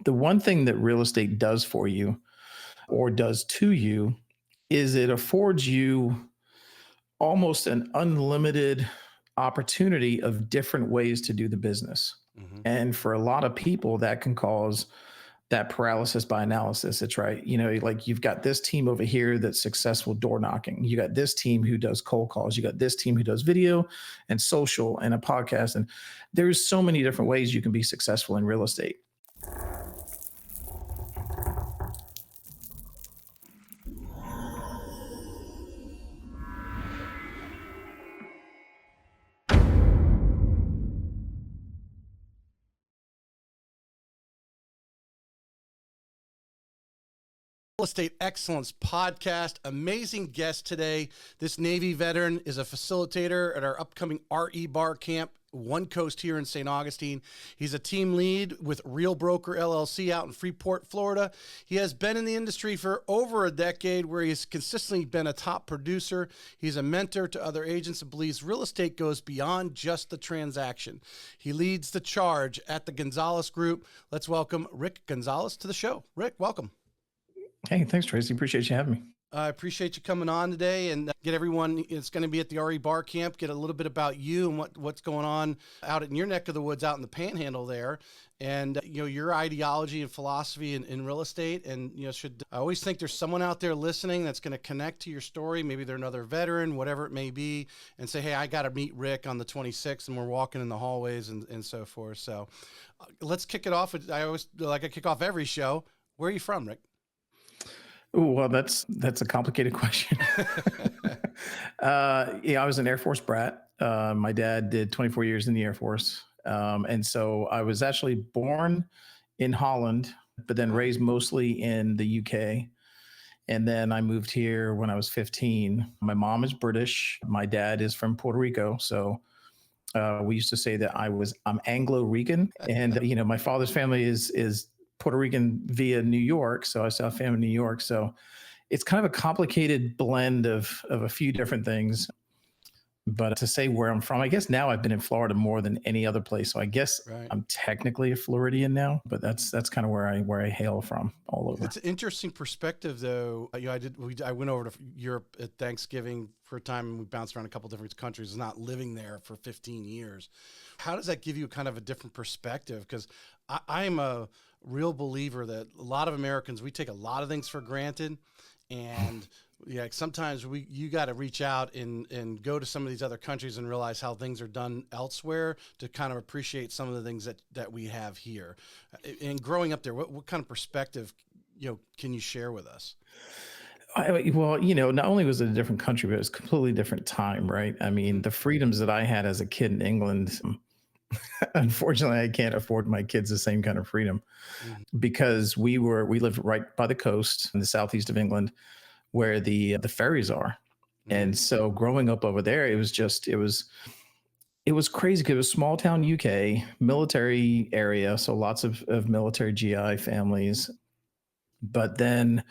The one thing that real estate does for you or does to you is it affords you almost an unlimited opportunity of different ways to do the business. Hmm. And for a lot of people, that can cause that paralysis by analysis. It's right. Like you've got this team over here that's successful door knocking. You got this team who does cold calls. You got this team who does video and social and a podcast. And there's so many different ways you can be successful in real estate. Real Estate Excellence Podcast. Amazing guest today. This Navy veteran is a facilitator at our upcoming RE Bar Camp, One Coast here in St. Augustine. He's a team lead with Real Broker LLC out in Freeport, Florida. He has been in the industry for over a decade where he's consistently been a top producer. He's a mentor to other agents and believes real estate goes beyond just the transaction. He leads the charge at the Gonzalez Group. Let's welcome Rick Gonzalez to the show. Rick, welcome. Hey, thanks, Tracy. Appreciate you having me. I appreciate you coming on today and get everyone. It's going to be at the RE Bar Camp. Get a little bit about you and what's going on out in your neck of the woods, out in the Panhandle there, and your ideology and philosophy in real estate. And I always think there's someone out there listening that's going to connect to your story. Maybe they're another veteran, whatever it may be, and say, "Hey, I got to meet Rick on the 26th," and we're walking in the hallways and so forth. So let's kick it off. I always like I kick off every show. Where are you from, Rick? Oh, well, that's a complicated question. Yeah, I was an Air Force brat. My dad did 24 years in the Air Force. And so I was actually born in Holland, but then raised mostly in the UK. And then I moved here when I was 15. My mom is British. My dad is from Puerto Rico. So we used to say that I'm Anglo-Rican. And, my father's family is Puerto Rican via New York. So I still have family in New York. So it's kind of a complicated blend of a few different things. But to say where I'm from, I guess now I've been in Florida more than any other place. So I guess Right. I'm technically a Floridian now, but that's kind of where I hail from all over. It's an interesting perspective, though. I went over to Europe at Thanksgiving for a time, and we bounced around a couple different countries. Not living there for 15 years, how does that give you kind of a different perspective? Because I'm a real believer that a lot of Americans, we take a lot of things for granted, and yeah, sometimes you got to reach out and go to some of these other countries and realize how things are done elsewhere to kind of appreciate some of the things that we have here. And growing up there, what kind of perspective can you share with us? Well, not only was it a different country, but it was a completely different time, right? I mean, the freedoms that I had as a kid in England, unfortunately, I can't afford my kids the same kind of freedom Mhm. because we lived right by the coast in the southeast of England where the ferries are. Mhm. And so growing up over there, it was crazy because it was small town UK, military area, so lots of military GI families. But then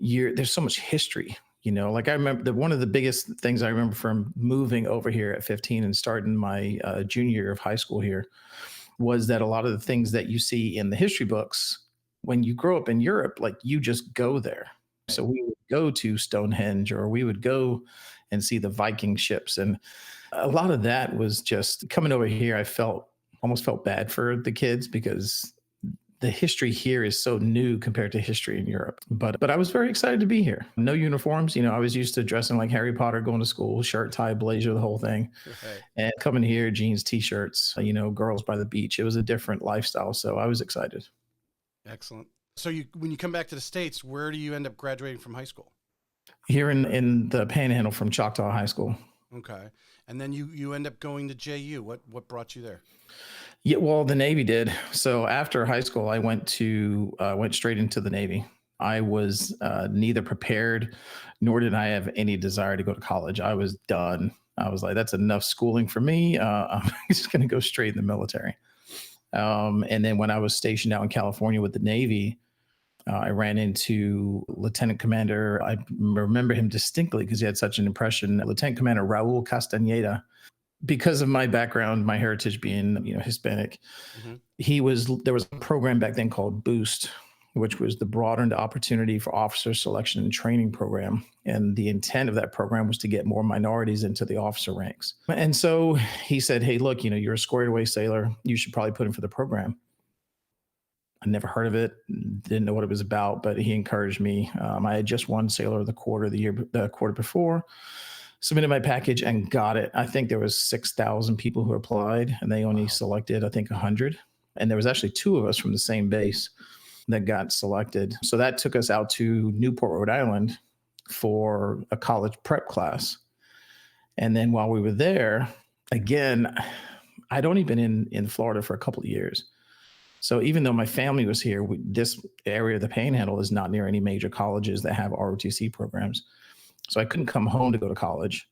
there's so much history. Like I remember one of the biggest things I remember from moving over here at 15 and starting my junior year of high school here was that a lot of the things that you see in the history books, when you grow up in Europe, like you just go there. Right. So we would go to Stonehenge or we would go and see the Viking ships. And a lot of that was just coming over here. Almost felt bad for the kids because the history here is so new compared to history in Europe. But I was very excited to be here. No uniforms. I was used to dressing like Harry Potter, going to school, shirt, tie, blazer, the whole thing. Right. And coming here, jeans, t-shirts, girls by the beach. It was a different lifestyle. So I was excited. Excellent. So when you come back to the States, where do you end up graduating from high school? Here in the Panhandle from Choctaw High School. Okay. And then you end up going to JU. What brought you there? Yeah, well, the Navy did. So after high school, I went straight into the Navy. I was neither prepared nor did I have any desire to go to college. I was done. I was like, that's enough schooling for me. I'm just going to go straight in the military. And then when I was stationed out in California with the Navy, I ran into Lieutenant Commander. I remember him distinctly because he had such an impression. Lieutenant Commander Raul Castaneda. because of my background, my heritage being, Hispanic, Hmm. there was a program back then called Boost, which was the broadened opportunity for officer selection and training program. And the intent of that program was to get more minorities into the officer ranks. And so he said, hey, look, you're a squared away sailor. You should probably put in for the program. I never heard of it, didn't know what it was about, but he encouraged me. I had just won Sailor of the Quarter the quarter before, submitted my package and got it. I think there was 6,000 people who applied, and they only Wow. selected, I think, 100. And there was actually two of us from the same base that got selected. So that took us out to Newport, Rhode Island for a college prep class. And then while we were there, again, I'd only been in Florida for a couple of years. So even though my family was here, this area of the Panhandle is not near any major colleges that have ROTC programs. So I couldn't come home to go to college.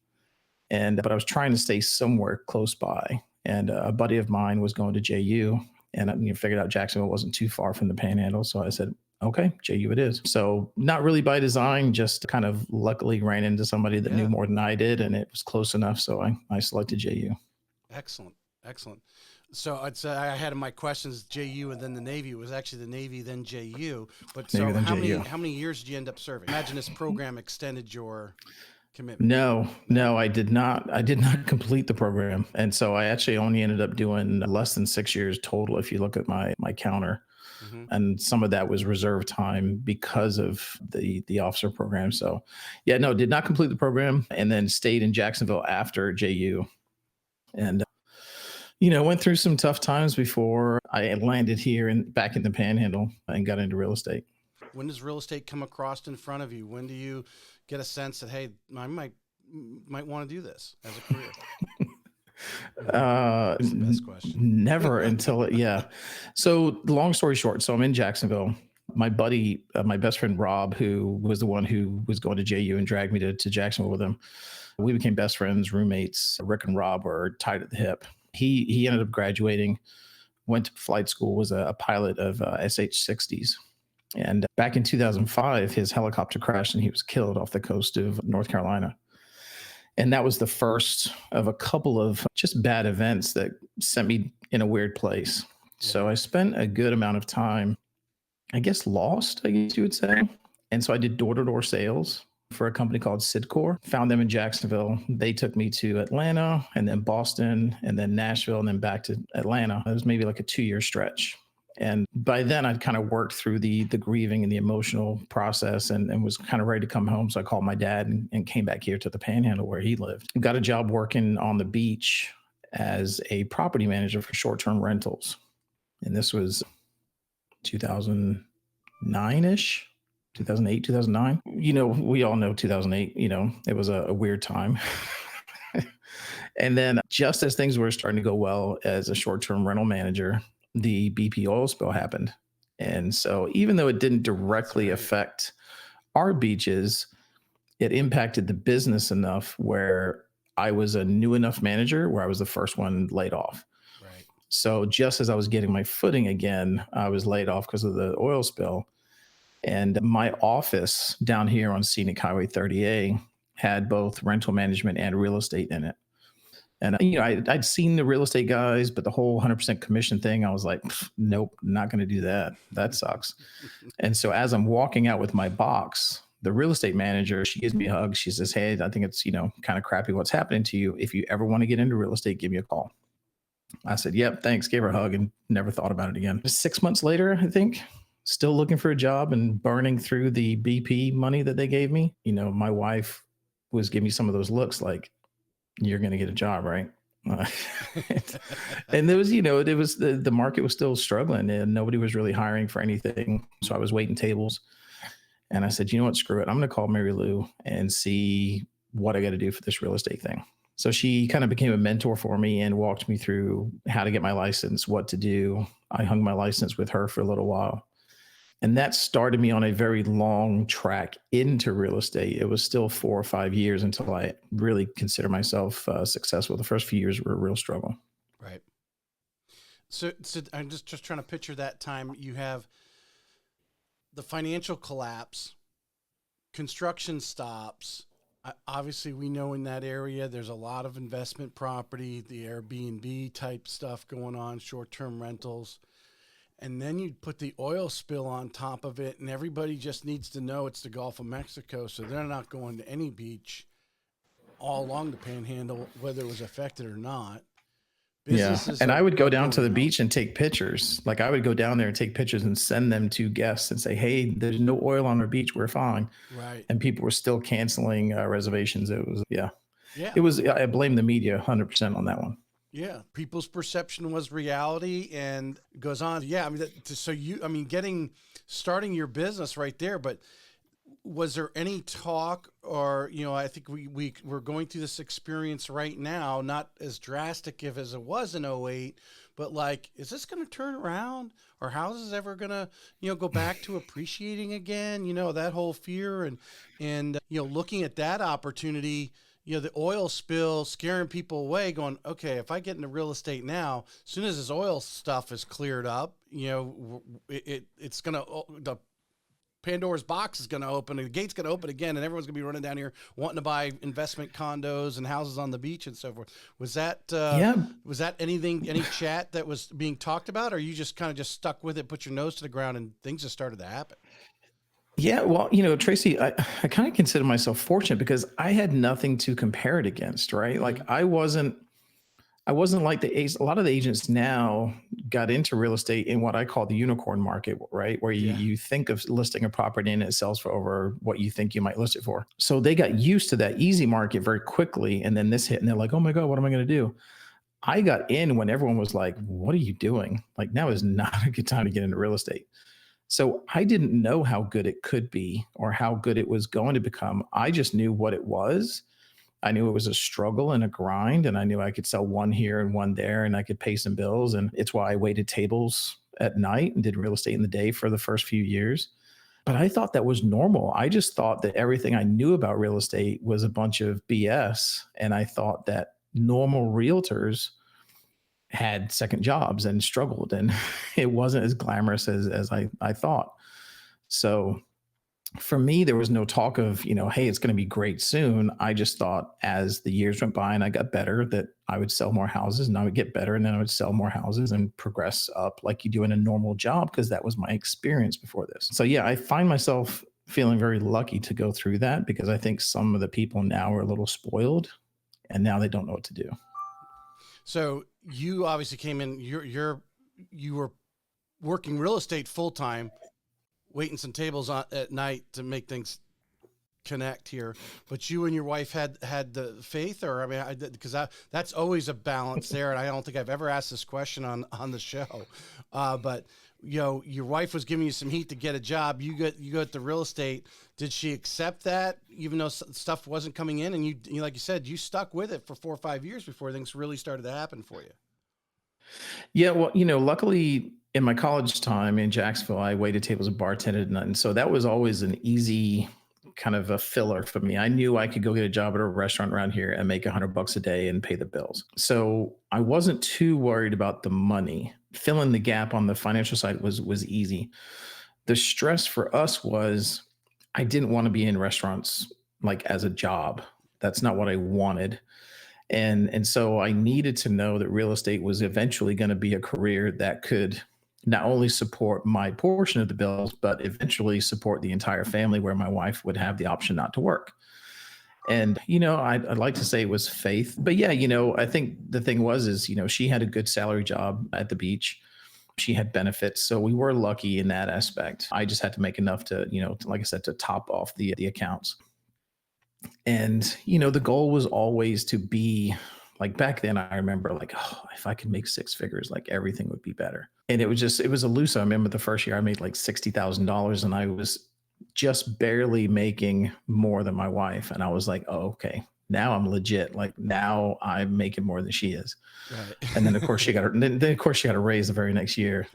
But I was trying to stay somewhere close by. And a buddy of mine was going to JU, and I figured out Jacksonville wasn't too far from the Panhandle. So I said, okay, JU it is. So not really by design, just kind of luckily ran into somebody that knew more than I did, and it was close enough. So I selected JU. Excellent. Excellent. So I'd say I had in my questions JU and then the Navy. It was actually the Navy, then JU. But so how many years did you end up serving? Imagine this program extended your commitment. No, I did not. I did not complete the program. And so I actually only ended up doing less than 6 years total if you look at my counter. Mm-hmm. And some of that was reserve time because of the officer program. So yeah, no, did not complete the program, and then stayed in Jacksonville after JU. And went through some tough times before I landed here and back in the Panhandle and got into real estate. When does real estate come across in front of you? When do you get a sense that, hey, I might want to do this as a career? That's the best question. Never until yeah. So long story short, so I'm in Jacksonville. My buddy, my best friend Rob, who was the one who was going to JU and dragged me to Jacksonville with him. We became best friends, roommates. Rick and Rob were tied at the hip. He ended up graduating, went to flight school, was a pilot of SH-60s. And back in 2005, his helicopter crashed and he was killed off the coast of North Carolina. And that was the first of a couple of just bad events that sent me in a weird place. So I spent a good amount of time, I guess, lost, I guess you would say. And so I did door-to-door sales for a company called Sidcor. Found them in Jacksonville. They took me to Atlanta and then Boston and then Nashville and then back to Atlanta. It was maybe like a 2-year stretch. And by then I'd kind of worked through the grieving and the emotional process and was kind of ready to come home. So I called my dad and came back here to the Panhandle where he lived. Got a job working on the beach as a property manager for short-term rentals. And this was 2009-ish. 2008, 2009. We all know 2008, it was a weird time. And then just as things were starting to go well as a short-term rental manager, the BP oil spill happened. And so even though it didn't directly affect our beaches, it impacted the business enough where I was a new enough manager where I was the first one laid off. Right. So just as I was getting my footing again, I was laid off because of the oil spill. And my office down here on Scenic Highway 30A had both rental management and real estate in it. And, I'd seen the real estate guys, but the whole 100% commission thing, I was like, nope, not going to do that. That sucks. And so as I'm walking out with my box, the real estate manager, she gives me a hug. She says, hey, I think it's, kind of crappy what's happening to you. If you ever want to get into real estate, give me a call. I said, yep, thanks. Gave her a hug and never thought about it again. 6 months later, I think, still looking for a job and burning through the BP money that they gave me. My wife was giving me some of those looks like, you're going to get a job, right? And there was, it was the market was still struggling and nobody was really hiring for anything. So I was waiting tables and I said, you know what, screw it. I'm going to call Mary Lou and see what I got to do for this real estate thing. So she kind of became a mentor for me and walked me through how to get my license, what to do. I hung my license with her for a little while. And that started me on a very long track into real estate. It was still 4 or 5 years until I really consider myself successful. The first few years were a real struggle. Right. So I'm just trying to picture that time. You have the financial collapse, construction stops, Obviously, we know in that area there's a lot of investment property, the Airbnb type stuff going on, short term rentals. And then you put the oil spill on top of it, and everybody just needs to know it's the Gulf of Mexico. So they're not going to any beach all along the panhandle, whether it was affected or not. Yeah. Businesses And I would go are down to going the out. beach and take pictures. Like I would go down there and take pictures and send them to guests and say, hey, there's no oil on our beach. We're fine. Right. And people were still canceling reservations. It was, yeah, Yeah. it was, I blame the media 100% on that one. Yeah. People's perception was reality, and it goes on. Yeah. I mean, so you, I mean, starting your business right there, but was there any talk, or, I think we're going through this experience right now, not as drastic as it was in '08, but like, is this going to turn around, or how is this ever going to, go back to appreciating again? That whole fear, and looking at that opportunity, the oil spill scaring people away, going, okay, if I get into real estate now, as soon as this oil stuff is cleared up, it's going to, the Pandora's box is going to open, and the gate's going to open again, and everyone's going to be running down here wanting to buy investment condos and houses on the beach and so forth. Was that Yeah. any chat that was being talked about, or you just kind of just stuck with it, put your nose to the ground, and things just started to happen? Yeah. Well, Tracy, I kind of consider myself fortunate because I had nothing to compare it against, right? Like I wasn't like a lot of the agents now got into real estate in what I call the unicorn market, right? Where you, Yeah. you think of listing a property and it sells for over what you think you might list it for. So they got used to that easy market very quickly. And then this hit and they're like, oh my God, what am I going to do? I got in when everyone was like, what are you doing? Like now is not a good time to get into real estate. So I didn't know how good it could be or how good it was going to become. I just knew what it was. I knew it was a struggle and a grind, and I knew I could sell one here and one there, and I could pay some bills. And it's why I waited tables at night and did real estate in the day for the first few years. But I thought that was normal. I just thought that everything I knew about real estate was a bunch of BS. And I thought that normal realtors had second jobs and struggled, and it wasn't as glamorous as I thought. So for me, there was no talk of, hey, it's going to be great soon. I just thought as the years went by and I got better, that I would sell more houses and I would get better. And then I would sell more houses and progress up like you do in a normal job, because that was my experience before this. So, yeah, I find myself feeling very lucky to go through that, because I think some of the people now are a little spoiled and now they don't know what to do. So you obviously came in. You were working real estate full time, waiting some tables at night to make things connect here. But you and your wife had the faith, or I mean, because that's always a balance there. And I don't think I've ever asked this question on the show. But your wife was giving you some heat to get a job. You got the real estate. Did she accept that, even though stuff wasn't coming in? And you like you said, you stuck with it for 4 or 5 years before things really started to happen for you. Yeah, well, luckily in my college time in Jacksonville, I waited tables and bartended, and so that was always an easy kind of a filler for me. I knew I could go get a job at a restaurant around here and make $100 a day and pay the bills. So I wasn't too worried about the money. Filling the gap on the financial side was easy. The stress for us was I didn't want to be in restaurants like as a job. That's not what I wanted. And so I needed to know that real estate was eventually going to be a career that could not only support my portion of the bills, but eventually support the entire family, where my wife would have the option not to work. And I'd like to say it was faith, but yeah, I think the thing is she had a good salary job at the beach. She had benefits, so we were lucky in that aspect. I just had to make enough to, like I said, to top off the accounts. And, the goal was always to be like, back then, I remember like, oh, if I could make 6 figures, like everything would be better. And it was elusive. I remember the first year I made like $60,000 and I was just barely making more than my wife. And I was like, oh, okay, now I'm legit. Like now I'm making more than she is. Right. And then of course then of course she got a raise the very next year.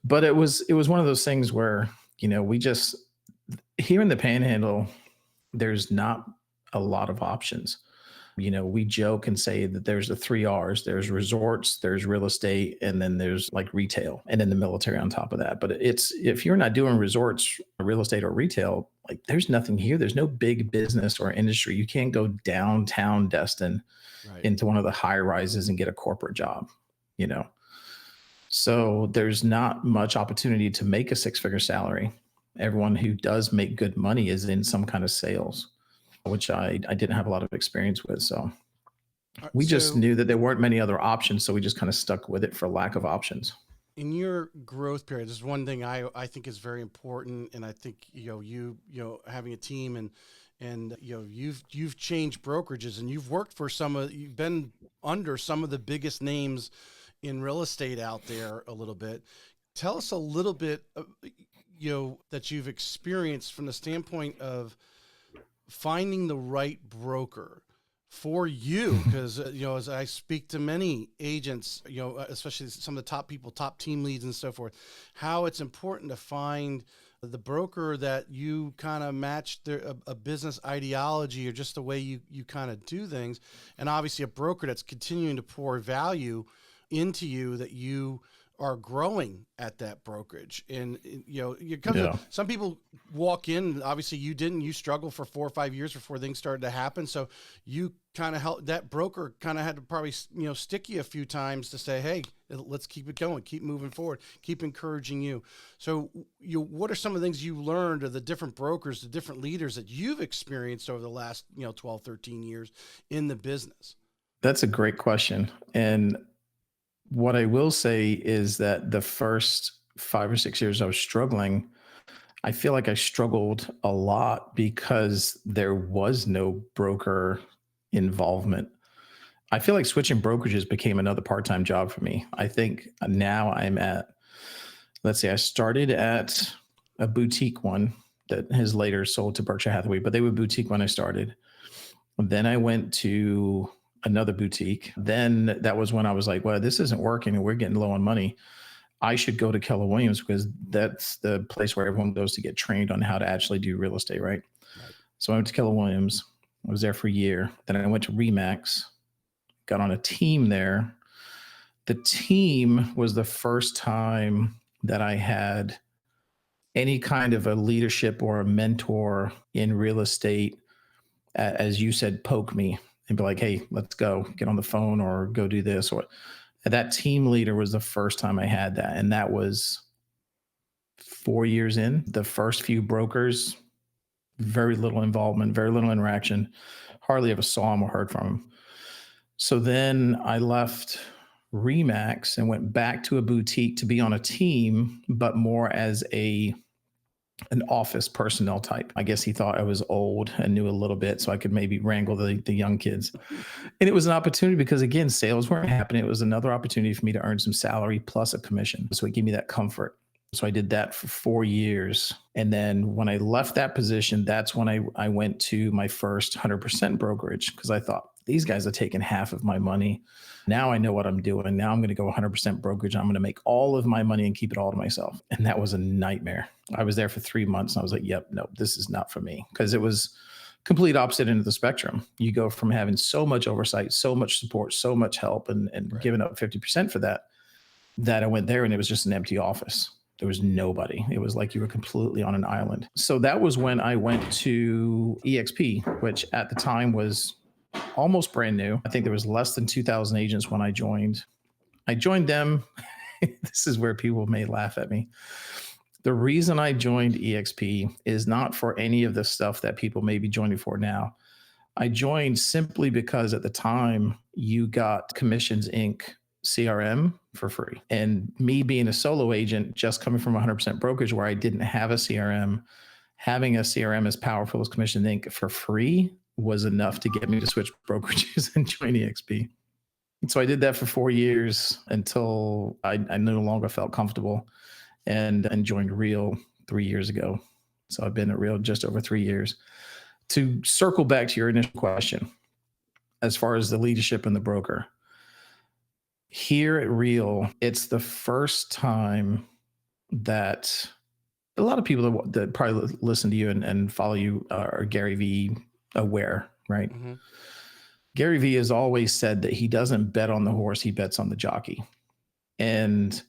But it was one of those things where, we just, here in the Panhandle, there's not a lot of options. We joke and say that there's the 3 R's. There's resorts, there's real estate, and then there's like retail, and then the military on top of that. But if you're not doing resorts, real estate, or retail, like, there's nothing here. There's no big business or industry. You can't go downtown Destin Right. into one of the high rises and get a corporate job, you know? So there's not much opportunity to make a six-figure salary. Everyone who does make good money is in some kind of sales, which I didn't have a lot of experience with. So we just So knew that there weren't many other options. So we just kind of stuck with it for lack of options. in your growth period, there's one thing I think is very important, and I think having a team and you've changed brokerages and you've been under some of the biggest names in real estate out there a little bit. Tell us a little bit, that you've experienced from the standpoint of finding the right broker for you, because as I speak to many agents, especially some of the top people, top team leads and so forth, how it's important to find the broker that you kind of match a business ideology or just the way you kind of do things, and obviously a broker that's continuing to pour value into you, that you are growing at that brokerage. And Yeah. some people walk in, obviously you didn't, you struggled for 4 or 5 years before things started to happen. So you kind of helped, that broker kind of had to probably, stick you a few times to say, hey, let's keep it going, keep moving forward, keep encouraging you. So what are some of the things you learned, or the different brokers, the different leaders that you've experienced over the last, 12, 13 years in the business? That's a great question. And what I will say is that the first 5 or 6 years I was struggling, I feel like I struggled a lot because there was no broker involvement. I feel like switching brokerages became another part-time job for me. I think now I'm at, let's say I started at a boutique one that has later sold to Berkshire Hathaway, but they were boutique when I started. Then I went to another boutique. Then that was when I was like, well, this isn't working and we're getting low on money. I should go to Keller Williams because that's the place where everyone goes to get trained on how to actually do real estate, right? Right. So I went to Keller Williams. I was there for a year. Then I went to Remax, got on a team there. The team was the first time that I had any kind of a leadership or a mentor in real estate, as you said, poke me and be like, hey, let's go get on the phone or go do this. Or that team leader was the first time I had that. And that was 4 years in. The first few brokers, very little involvement, very little interaction, hardly ever saw him or heard from him. So then I left Remax and went back to a boutique to be on a team, but more as an office personnel type. I guess he thought I was old and knew a little bit, so I could maybe wrangle the young kids. And it was an opportunity because, again, sales weren't happening. It was another opportunity for me to earn some salary plus a commission. So it gave me that comfort. So I did that for 4 years. And then when I left that position, that's when I went to my first 100% brokerage, because I thought, these guys are taking half of my money. Now I know what I'm doing. Now I'm going to go 100% brokerage. I'm going to make all of my money and keep it all to myself. And that was a nightmare. I was there for 3 months and I was like, yep, no, this is not for me, because it was complete opposite end of the spectrum. You go from having so much oversight, so much support, so much help, and Right. giving up 50% for that I went there and it was just an empty office. There was nobody. It was like you were completely on an island. So that was when I went to EXP, which at the time was almost brand new. I think there was less than 2,000 agents when I joined. I joined them. This is where people may laugh at me. The reason I joined EXP is not for any of the stuff that people may be joining for now. I joined simply because at the time you got Commissions Inc. CRM for free. And me being a solo agent, just coming from 100% brokerage where I didn't have a CRM, having a CRM as powerful as Commission Inc. for free was enough to get me to switch brokerages and join EXP. So I did that for 4 years until I no longer felt comfortable, and joined Real 3 years ago. So I've been at Real just over 3 years. To circle back to your initial question, as far as the leadership and the broker, here at Real, it's the first time that a lot of people that probably listen to you and follow you are Gary Vee aware, right? Mm-hmm. Gary Vee has always said that he doesn't bet on the horse, he bets on the jockey. And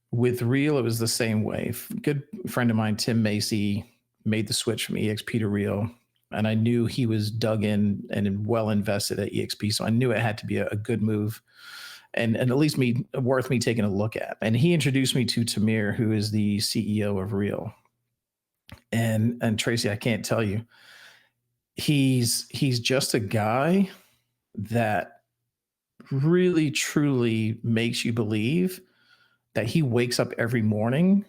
with Real, it was the same way. Good friend of mine, Tim Macy, made the switch from EXP to Real. And I knew he was dug in and well invested at EXP. So I knew it had to be a good move and at least worth me taking a look at. And he introduced me to Tamir, who is the CEO of Real. And Tracy, I can't tell you, he's just a guy that really truly makes you believe that he wakes up every morning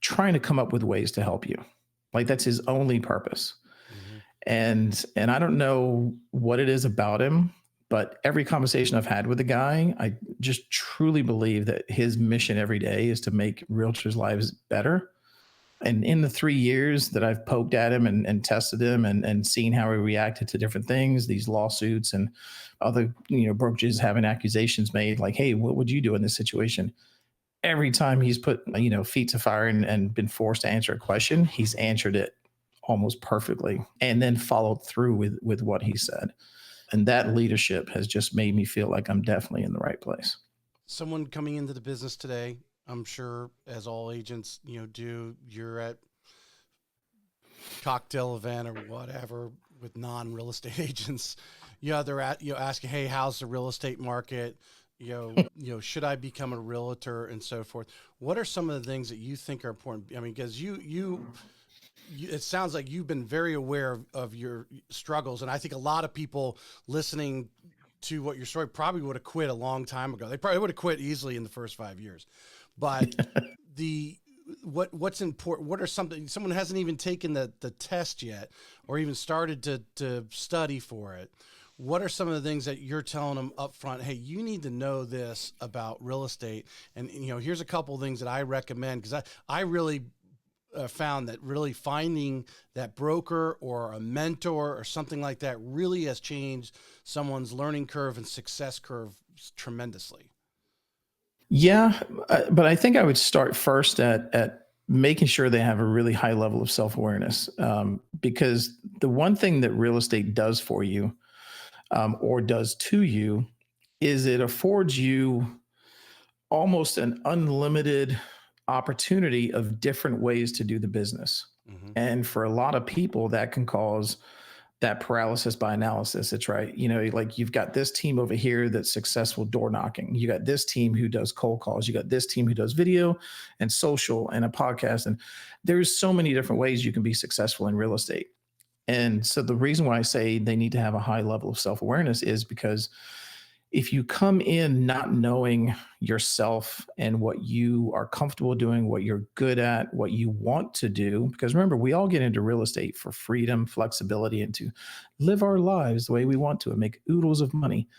trying to come up with ways to help you. Like that's his only purpose. Mm-hmm. And I don't know what it is about him, but every conversation I've had with the guy, I just truly believe that his mission every day is to make realtors' lives better. And in the 3 years that I've poked at him and tested him and seen how he reacted to different things, these lawsuits and other, brokerages having accusations made, like, hey, what would you do in this situation? Every time he's put, feet to fire and been forced to answer a question, he's answered it almost perfectly and then followed through with what he said. And that leadership has just made me feel like I'm definitely in the right place. Someone coming into the business today, I'm sure, as all agents, do, you're at cocktail event or whatever with non-real estate agents, they're asking, hey, how's the real estate market? Should I become a realtor and so forth? What are some of the things that you think are important? I mean, because you it sounds like you've been very aware of your struggles. And I think a lot of people listening to what your story probably would have quit a long time ago. They probably would have quit easily in the first 5 years. But what's important? What are someone hasn't even taken the test yet or even started to study for it? What are some of the things that you're telling them up front? Hey, you need to know this about real estate. And, here's a couple of things that I recommend, because I really found that really finding that broker or a mentor or something like that really has changed someone's learning curve and success curve tremendously. Yeah, but I think I would start first at making sure they have a really high level of self-awareness, because the one thing that real estate does for you, or does to you, is it affords you almost an unlimited opportunity of different ways to do the business. Mm-hmm. And for a lot of people, that can cause that paralysis by analysis. It's right. Like you've got this team over here that's successful door knocking. You got this team who does cold calls. You got this team who does video and social and a podcast. And there's so many different ways you can be successful in real estate. And so the reason why I say they need to have a high level of self-awareness is because if you come in not knowing yourself and what you are comfortable doing, what you're good at, what you want to do, because remember, we all get into real estate for freedom, flexibility, and to live our lives the way we want to and make oodles of money.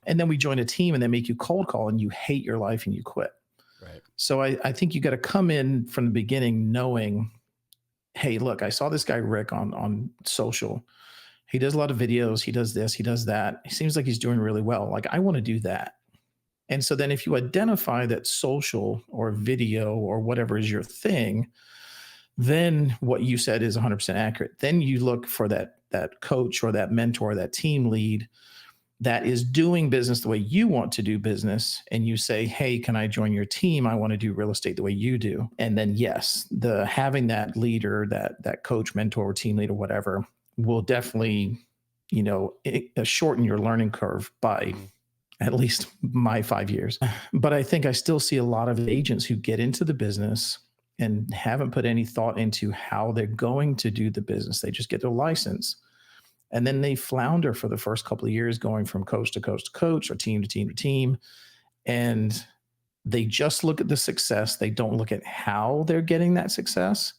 And then we join a team and they make you cold call and you hate your life and you quit. Right. So I think you got to come in from the beginning knowing, hey, look, I saw this guy, Rick, on social. He does a lot of videos. He does this, he does that. He seems like he's doing really well. Like, I want to do that. And so then if you identify that social or video or whatever is your thing, then what you said is 100% accurate. Then you look for that coach or that mentor, that team lead that is doing business the way you want to do business. And you say, hey, can I join your team? I want to do real estate the way you do. And then yes, having that leader, that coach, mentor, team leader, whatever, will definitely, shorten your learning curve by at least my 5 years. But I think I still see a lot of agents who get into the business and haven't put any thought into how they're going to do the business. They just get their license. And then they flounder for the first couple of years going from coach to coach to coach or team to team to team. And they just look at the success. They don't look at how they're getting that success.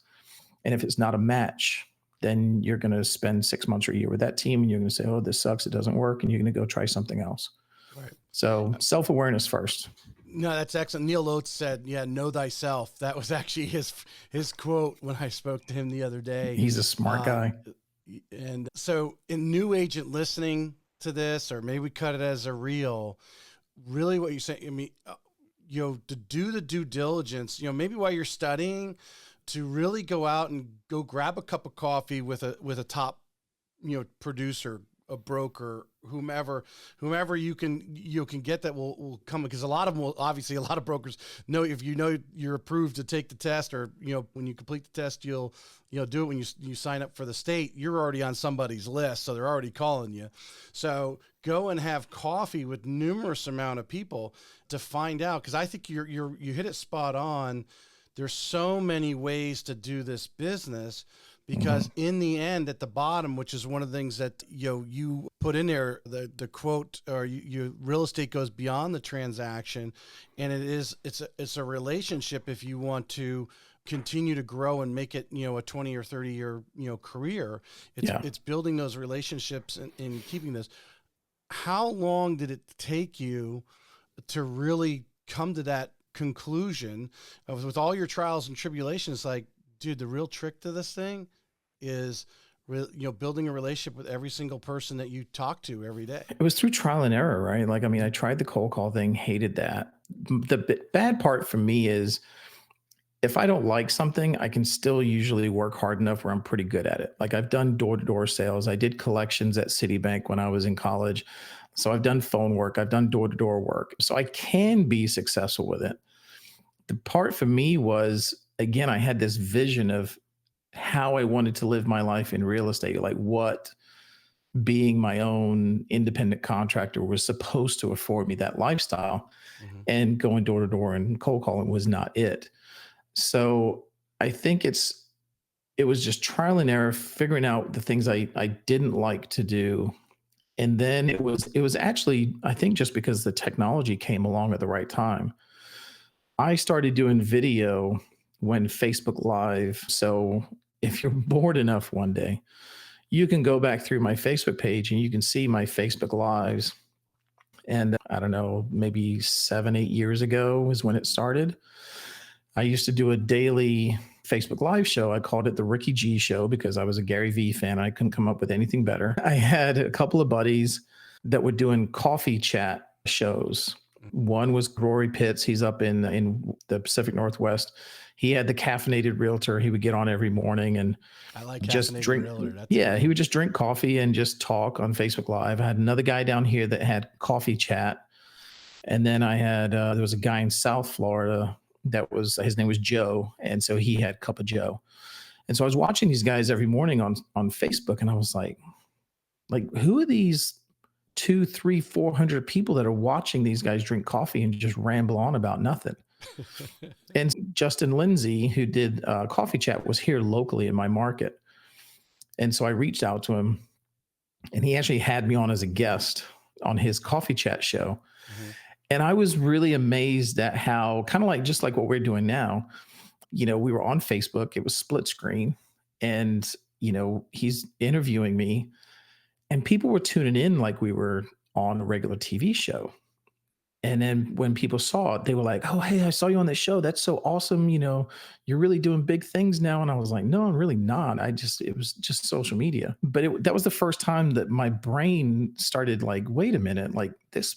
And if it's not a match, then you're going to spend 6 months or a year with that team and you're going to say, oh, this sucks. It doesn't work. And you're going to go try something else. Right. So self-awareness first. No, that's excellent. Neil Oates said, yeah, know thyself. That was actually his quote when I spoke to him the other day. He's a smart guy. And so in new agent listening to this, or maybe we cut it as a reel, really what you're saying, I mean, to do the due diligence, maybe while you're studying, to really go out and go grab a cup of coffee with a top, producer a broker, whomever you can get that will come, because a lot of them will, obviously a lot of brokers know, if you know you're approved to take the test, or when you complete the test, you'll do it when you sign up for the state, you're already on somebody's list, so they're already calling you. So go and have coffee with numerous amount of people to find out, because I think you hit it spot on. There's so many ways to do this business, because in the end, at the bottom, which is one of the things that you put in there, the quote, or you real estate goes beyond the transaction, and it's a relationship. If you want to continue to grow and make it a 20 or 30 year career, it's building those relationships and keeping this. How long did it take you to really come to that conclusion of, with all your trials and tribulations, like, dude, the real trick to this thing is building a relationship with every single person that you talk to every day? It was through trial and error, right? Like, I mean, I tried the cold call thing, hated that. The bad part for me is, if I don't like something, I can still usually work hard enough where I'm pretty good at it. Like, I've done door-to-door sales. I did collections at Citibank when I was in college. So I've done phone work. I've done door-to-door work. So I can be successful with it. The part for me was, again, I had this vision of how I wanted to live my life in real estate, like what being my own independent contractor was supposed to afford me, that lifestyle. And going door to door and cold calling was not it. So I think it was just trial and error, figuring out the things I didn't like to do. And then it was actually, I think, just because the technology came along at the right time. I started doing video when Facebook Live. So if you're bored enough one day, you can go back through my Facebook page and you can see my Facebook Lives. And I don't know, maybe 7, 8 years ago is when it started. I used to do a daily Facebook Live show. I called it the Ricky G Show because I was a Gary Vee fan. I couldn't come up with anything better. I had a couple of buddies that were doing coffee chat shows. One was Rory Pitts. He's up in the Pacific Northwest. He had the Caffeinated Realtor. He would get on every morning and I like just Caffeinated drink. Realtor. That's Yeah, cool. he would just drink coffee and just talk on Facebook Live. I had another guy down here that had coffee chat. And then I had, there was a guy in South Florida his name was Joe. And so he had Cup of Joe. And so I was watching these guys every morning on Facebook, and I was like, who are these 200, 300, 400 people that are watching these guys drink coffee and just ramble on about nothing? And Justin Lindsay, who did Coffee Chat, was here locally in my market. And so I reached out to him, and he actually had me on as a guest on his Coffee Chat show. And I was really amazed at how, kind of like, just like what we're doing now, we were on Facebook, it was split screen, and, he's interviewing me, and people were tuning in like we were on a regular TV show. And then when people saw it, they were like, "Oh, hey, I saw you on this show. That's so awesome. You're really doing big things now." And I was like, "No, I'm really not. It was just social media." But that was the first time that my brain started like, wait a minute, like this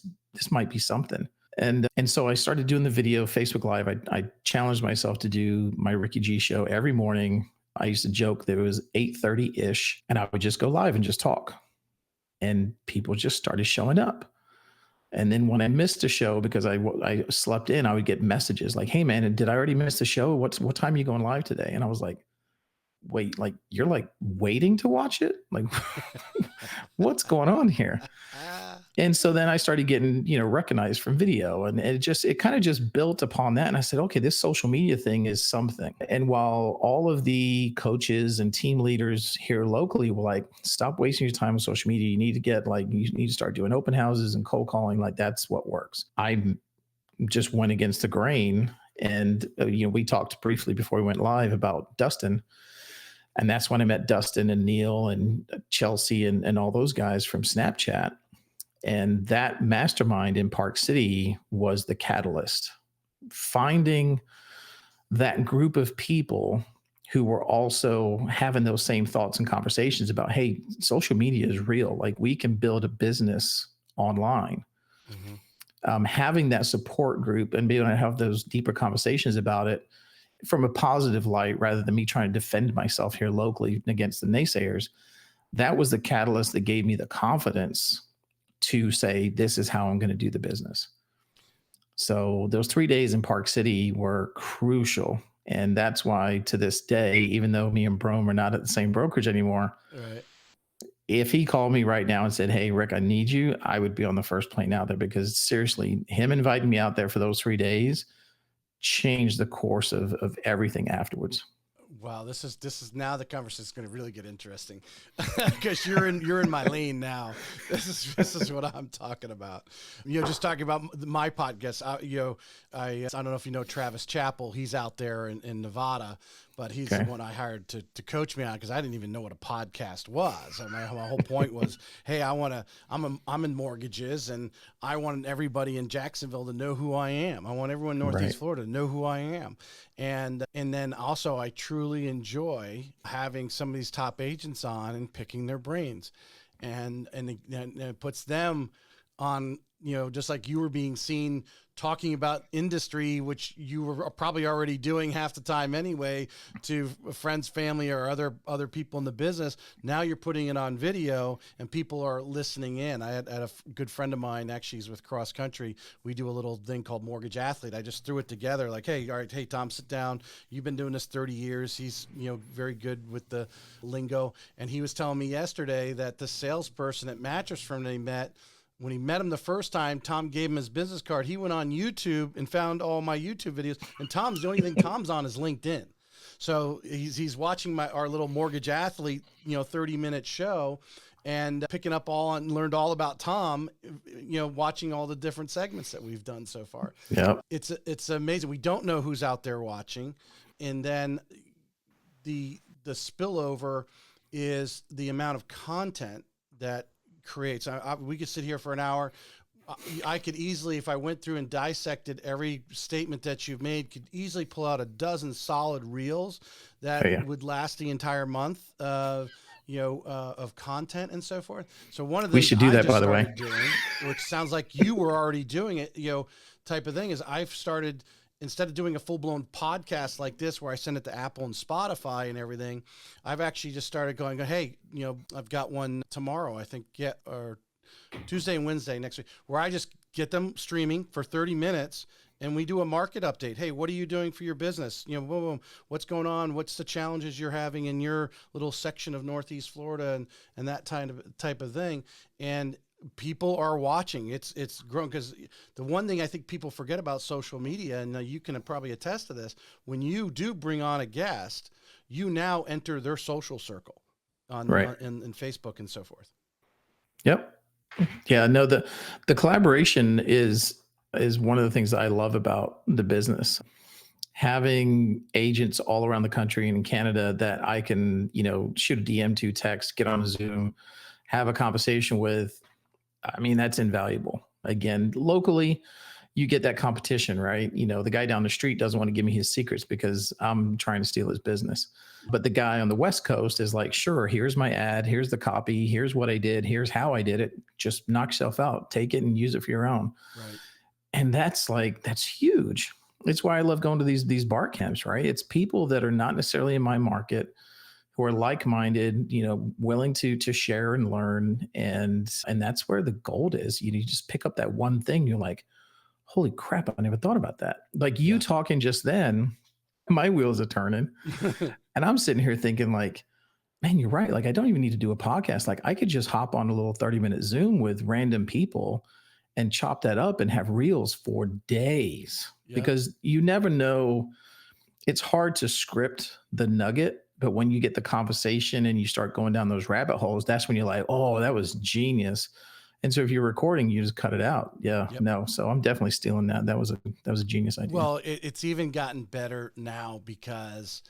might be something. And so I started doing the video Facebook Live. I challenged myself to do my Ricky G show every morning. I used to joke that it was 8:30-ish, and I would just go live and just talk. And people just started showing up. And then when I missed a show because I slept in, I would get messages like, "Hey man, did I already miss the show? What time are you going live today?" And I was like, "Wait, like you're like waiting to watch it? Like what's going on here?" And so then I started getting, recognized from video, and it kind of just built upon that. And I said, okay, this social media thing is something. And while all of the coaches and team leaders here locally were like, stop wasting your time on social media. You need to start doing open houses and cold calling. Like that's what works. I just went against the grain. And, we talked briefly before we went live about Dustin. And that's when I met Dustin and Neil and Chelsea and all those guys from Snapchat. And that mastermind in Park City was the catalyst. Finding that group of people who were also having those same thoughts and conversations about, hey, social media is real. Like we can build a business online. Having that support group and being able to have those deeper conversations about it from a positive light, rather than me trying to defend myself here locally against the naysayers, that was the catalyst that gave me the confidence to say, this is how I'm going to do the business. So those 3 days in Park City were crucial. And that's why to this day, even though me and Brome are not at the same brokerage anymore, Right. if he called me right now and said, hey, Rick, I need you, I would be on the first plane out there, because seriously, him inviting me out there for those 3 days changed the course of everything afterwards. Wow, this is now the conversation is going to really get interesting, because you're in my lane now. This is what I'm talking about. Just talking about my podcast. I don't know if you know Travis Chappell. He's out there in Nevada, but he's the one I hired to coach me on, because I didn't even know what a podcast was. My whole point was, hey, I'm in mortgages, and I want everybody in Jacksonville to know who I am. I want everyone in Northeast Florida to know who I am. And then also, I truly enjoy having some of these top agents on and picking their brains, and it puts them on, just like you were being seen talking about industry, which you were probably already doing half the time anyway, to friends, family, or other people in the business. Now you're putting it on video and people are listening in. I had a good friend of mine, actually, he's with Cross Country. We do a little thing called Mortgage Athlete. I just threw it together like, hey, all right, hey, Tom, sit down. You've been doing this 30 years. He's, very good with the lingo. And he was telling me yesterday that the salesperson at Mattress Firm they met, when he met him the first time, Tom gave him his business card. He went on YouTube and found all my YouTube videos. And the only thing Tom's on is LinkedIn. So he's watching our little Mortgage Athlete, 30-minute show, and picking up and learned all about Tom, watching all the different segments that we've done so far. Yeah. It's amazing. We don't know who's out there watching. And then the spillover is the amount of content that creates. We could sit here for an hour. I could easily, if I went through and dissected every statement that you've made, could easily pull out a dozen solid reels that would last the entire month of content and so forth. So one of the things we should do that, by the way, doing, which sounds like you were already doing it, type of thing, is I've started, instead of doing a full-blown podcast like this where I send it to Apple and Spotify and everything, I've actually just started going, hey, I've got one tomorrow, I think, or Tuesday and Wednesday next week, where I just get them streaming for 30 minutes and we do a market update. Hey, what are you doing for your business? Boom, boom, what's going on? What's the challenges you're having in your little section of Northeast Florida and that type of thing. And people are watching. It's grown, because the one thing I think people forget about social media, and you can probably attest to this, when you do bring on a guest, you now enter their social circle in Facebook and so forth. Yep. Yeah, no, the collaboration is one of the things that I love about the business. Having agents all around the country and in Canada that I can, shoot a DM to, text, get on a Zoom, have a conversation with. I mean, that's invaluable. Again, locally, you get that competition, right? The guy down the street doesn't want to give me his secrets because I'm trying to steal his business. But the guy on the West Coast is like, sure, here's my ad, here's the copy, here's what I did, here's how I did it. Just knock yourself out, take it and use it for your own. Right. And that's huge. It's why I love going to these bar camps, right? It's people that are not necessarily in my market, who are like-minded, willing to share and learn. And that's where the gold is. You just pick up that one thing. You're like, holy crap, I never thought about that. Like you talking just then, my wheels are turning. And I'm sitting here thinking like, man, you're right. Like I don't even need to do a podcast. Like I could just hop on a little 30-minute Zoom with random people and chop that up and have reels for days. Because you never know. It's hard to script the nugget. But when you get the conversation and you start going down those rabbit holes, that's when you're like, oh, that was genius. And so if you're recording, you just cut it out. Yeah, no. So I'm definitely stealing that. That was a genius idea. Well, it's even gotten better now because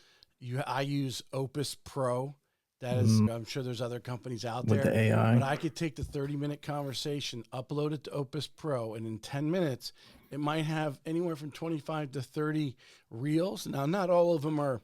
I use Opus Pro. That is, I'm sure there's other companies out there. With the AI. But I could take the 30-minute conversation, upload it to Opus Pro, and in 10 minutes, it might have anywhere from 25 to 30 reels. Now, not all of them are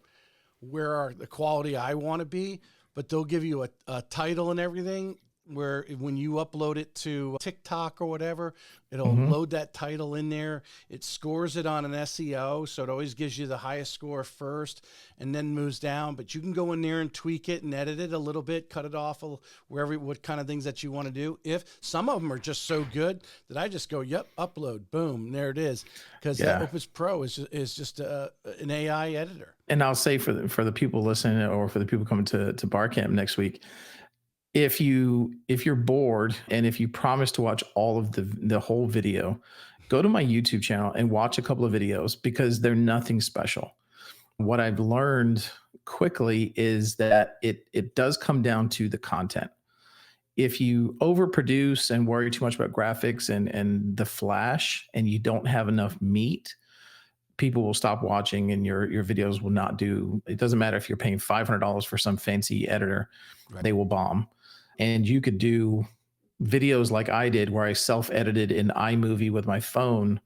the quality I want to be, but they'll give you a title and everything where when you upload it to TikTok or whatever, it'll Mhm. load that title in there. It scores it on an SEO, so it always gives you the highest score first and then moves down. But you can go in there and tweak it and edit it a little bit, cut it off wherever, what kind of things that you want to do. If some of them are just so good that I just go, yep, upload, boom, there it is. Because that Yeah. Opus Pro is just an AI editor. And I'll say for the people listening or for the people coming to bar camp next week, if you're bored and if you promise to watch all of the whole video, go to my YouTube channel and watch a couple of videos because they're nothing special. What I've learned quickly is that it does come down to the content. If you overproduce and worry too much about graphics and the flash and you don't have enough meat, people will stop watching and your videos will not do. It doesn't matter if you're paying $500 for some fancy editor, Right. they will bomb. And you could do videos like I did where I self-edited in iMovie with my phone,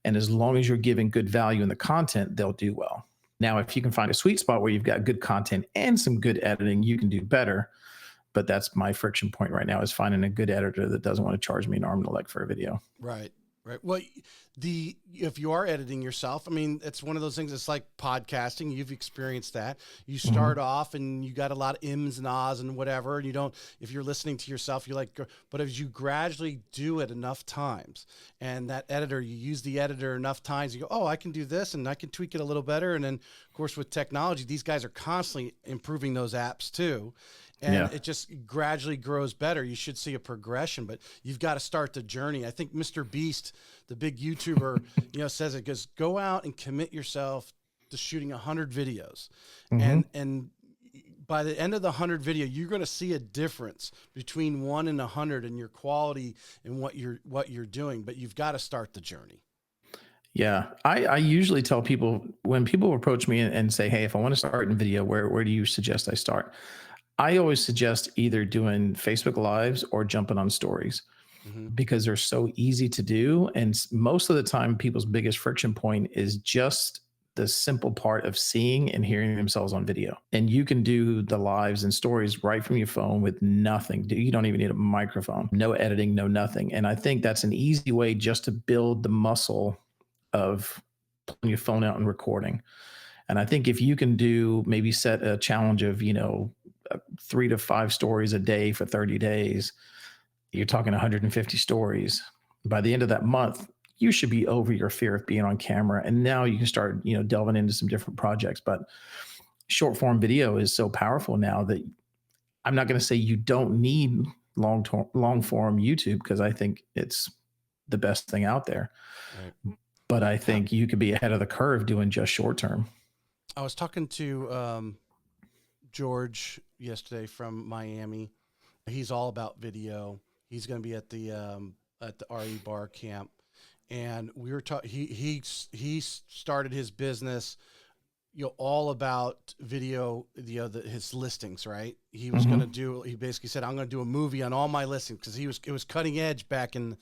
and as long as you're giving good value in the content, they'll do well. Now, if you can find a sweet spot where you've got good content and some good editing, you can do better. But that's my friction point right now, is finding a good editor that doesn't want to charge me an arm and a leg for a video. Right. Right. Well, if you are editing yourself, I mean, it's one of those things. It's like podcasting. You've experienced that. You start off and you got a lot of ims and ahs and whatever. And you don't, if you're listening to yourself, you're like, but as you gradually do it enough times, and that editor, you use the editor enough times, you go, oh, I can do this and I can tweak it a little better. And then, of course, with technology, these guys are constantly improving those apps too. And it just gradually grows better. You should see a progression, but you've got to start the journey. I think Mr. Beast, the big YouTuber, says it goes, go out and commit yourself to shooting 100 videos. And by the end of the 100 video, you're going to see a difference between 1 and 100 in your quality and what you're doing, but you've got to start the journey. Yeah. I usually tell people, when people approach me and say, hey, if I want to start in video, where do you suggest I start? I always suggest either doing Facebook Lives or jumping on stories because they're so easy to do. And most of the time, people's biggest friction point is just the simple part of seeing and hearing themselves on video. And you can do the lives and stories right from your phone with nothing. You don't even need a microphone, no editing, no nothing. And I think that's an easy way just to build the muscle of pulling your phone out and recording. And I think if you can maybe set a challenge of, 3 to 5 stories a day for 30 days, you're talking 150 stories. By the end of that month, you should be over your fear of being on camera. And now you can start, delving into some different projects. But short form video is so powerful now that I'm not going to say you don't need long form YouTube, because I think it's the best thing out there. Right. But I think you could be ahead of the curve doing just short term. I was talking to George yesterday from Miami. He's all about video. He's going to be at the RE bar camp, and we were talking. He started his business, all about video. His listings, right? He was going to do. He basically said, "I'm going to do a movie on all my listings," because it was cutting edge back in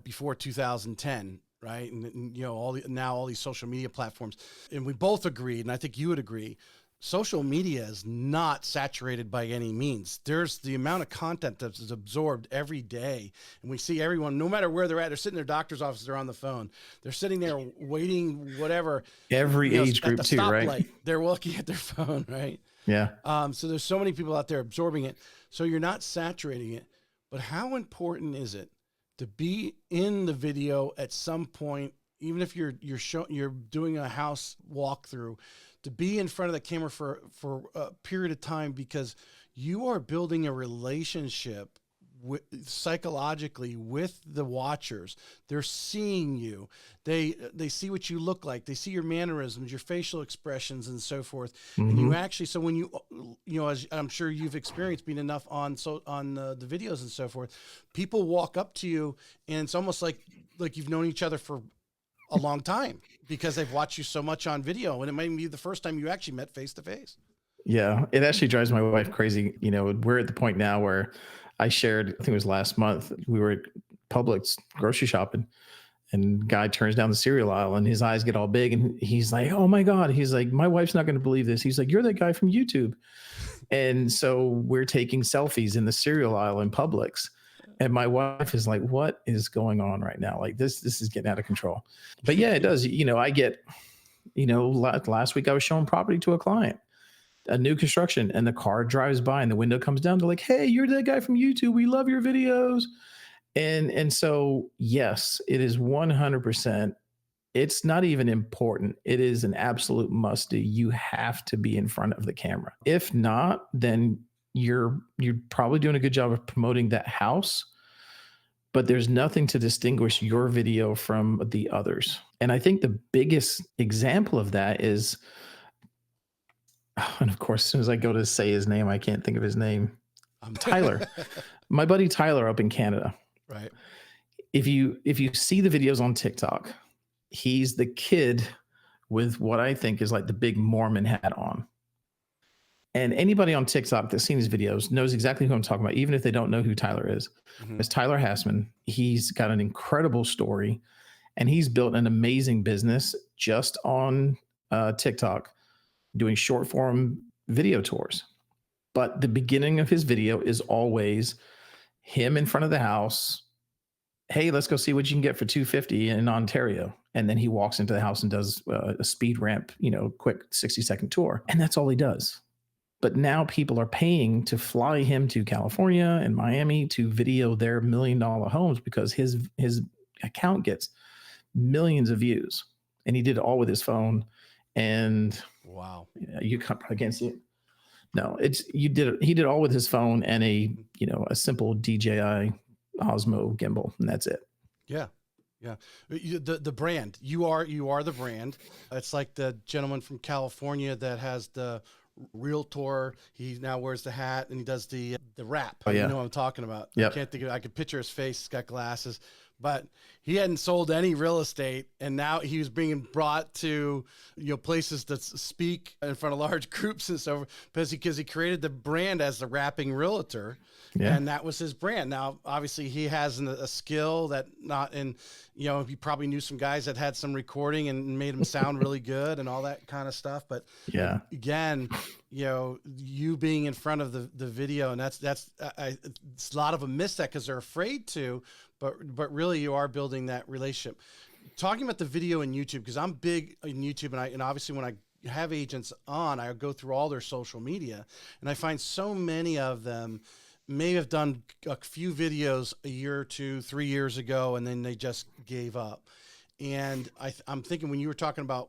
before 2010. Right. And all these social media platforms, and we both agreed, and I think you would agree, social media is not saturated by any means. There's the amount of content that's absorbed every day. And we see everyone, no matter where they're at, they're sitting in their doctor's office, they're on the phone. They're sitting there waiting, whatever. Every age group too, right? They're looking at their phone, right? Yeah. So there's so many people out there absorbing it. So you're not saturating it. But how important is it to be in the video at some point, even if you're doing a house walkthrough, to be in front of the camera for a period of time, because you are building a relationship psychologically with the watchers. They're seeing you. They see what you look like. They see your mannerisms, your facial expressions, and so forth. And you actually, so when as I'm sure you've experienced being enough on the videos and so forth, people walk up to you and it's almost like you've known each other for a long time because they've watched you so much on video, and it might be the first time you actually met face to face. Yeah, it actually drives my wife crazy. We're at the point now where I shared, I think it was last month, we were at Publix grocery shopping, and guy turns down the cereal aisle and his eyes get all big and he's like, oh my God. He's like, my wife's not going to believe this. He's like, you're that guy from YouTube. And so we're taking selfies in the cereal aisle in Publix. And my wife is like, what is going on right now? Like this is getting out of control. But yeah, it does. I get, last week I was showing property to a client, a new construction, and the car drives by and the window comes down. They're like, hey, you're that guy from YouTube. We love your videos. And so, yes, it is 100%. It's not even important. It is an absolute must do. You have to be in front of the camera. If not, then you're probably doing a good job of promoting that house, but there's nothing to distinguish your video from the others. And I think the biggest example of that is, and of course, as soon as I go to say his name, I can't think of his name. Tyler, my buddy Tyler up in Canada. Right. If you see the videos on TikTok, he's the kid with what I think is like the big Mormon hat on. And anybody on TikTok that's seen his videos knows exactly who I'm talking about, even if they don't know who Tyler is. Mhm. It's Tyler Hassman. He's got an incredible story, and he's built an amazing business just on TikTok, doing short form video tours. But the beginning of his video is always him in front of the house. Hey, let's go see what you can get for $250 in Ontario. And then he walks into the house and does a speed ramp, quick 60-second tour. And that's all he does. But now people are paying to fly him to California and Miami to video their $1 million homes because his account gets millions of views. And he did it all with his phone. And wow, you probably can't see it. No, he did it all with his phone and a simple DJI Osmo gimbal, and that's it. Yeah. Yeah. The brand, you are the brand. It's like the gentleman from California that has the realtor. He now wears the hat and he does the rap. Oh, yeah. You know what I'm talking about. Yep. I can't think of it. I could picture his face. He's got glasses, but he hadn't sold any real estate. And now he was being brought to, places that speak in front of large groups and so because he created the brand as the rapping realtor. Yeah. And that was his brand. Now, obviously he has a skill that not in, he probably knew some guys that had some recording and made him sound really good and all that kind of stuff. But yeah, again, you being in front of the video, and it's a lot of them miss that because they're afraid to, but really you are building that relationship. Talking about the video in YouTube, because I'm big in YouTube, and obviously when I have agents on, I go through all their social media, and I find so many of them may have done a few videos a year or 2, 3 years ago, and then they just gave up. And I'm thinking when you were talking about,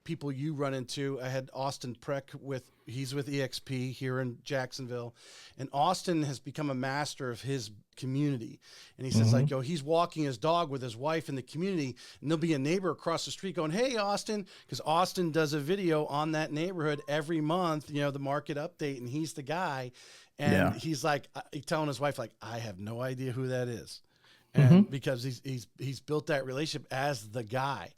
people you run into, I had Austin Preck he's with EXP here in Jacksonville, and Austin has become a master of his community. And he says he's walking his dog with his wife in the community, and there'll be a neighbor across the street going, hey, Austin, because Austin does a video on that neighborhood every month, the market update, and he's the guy. And he's like, he's telling his wife, like, I have no idea who that is. And because he's built that relationship as the guy.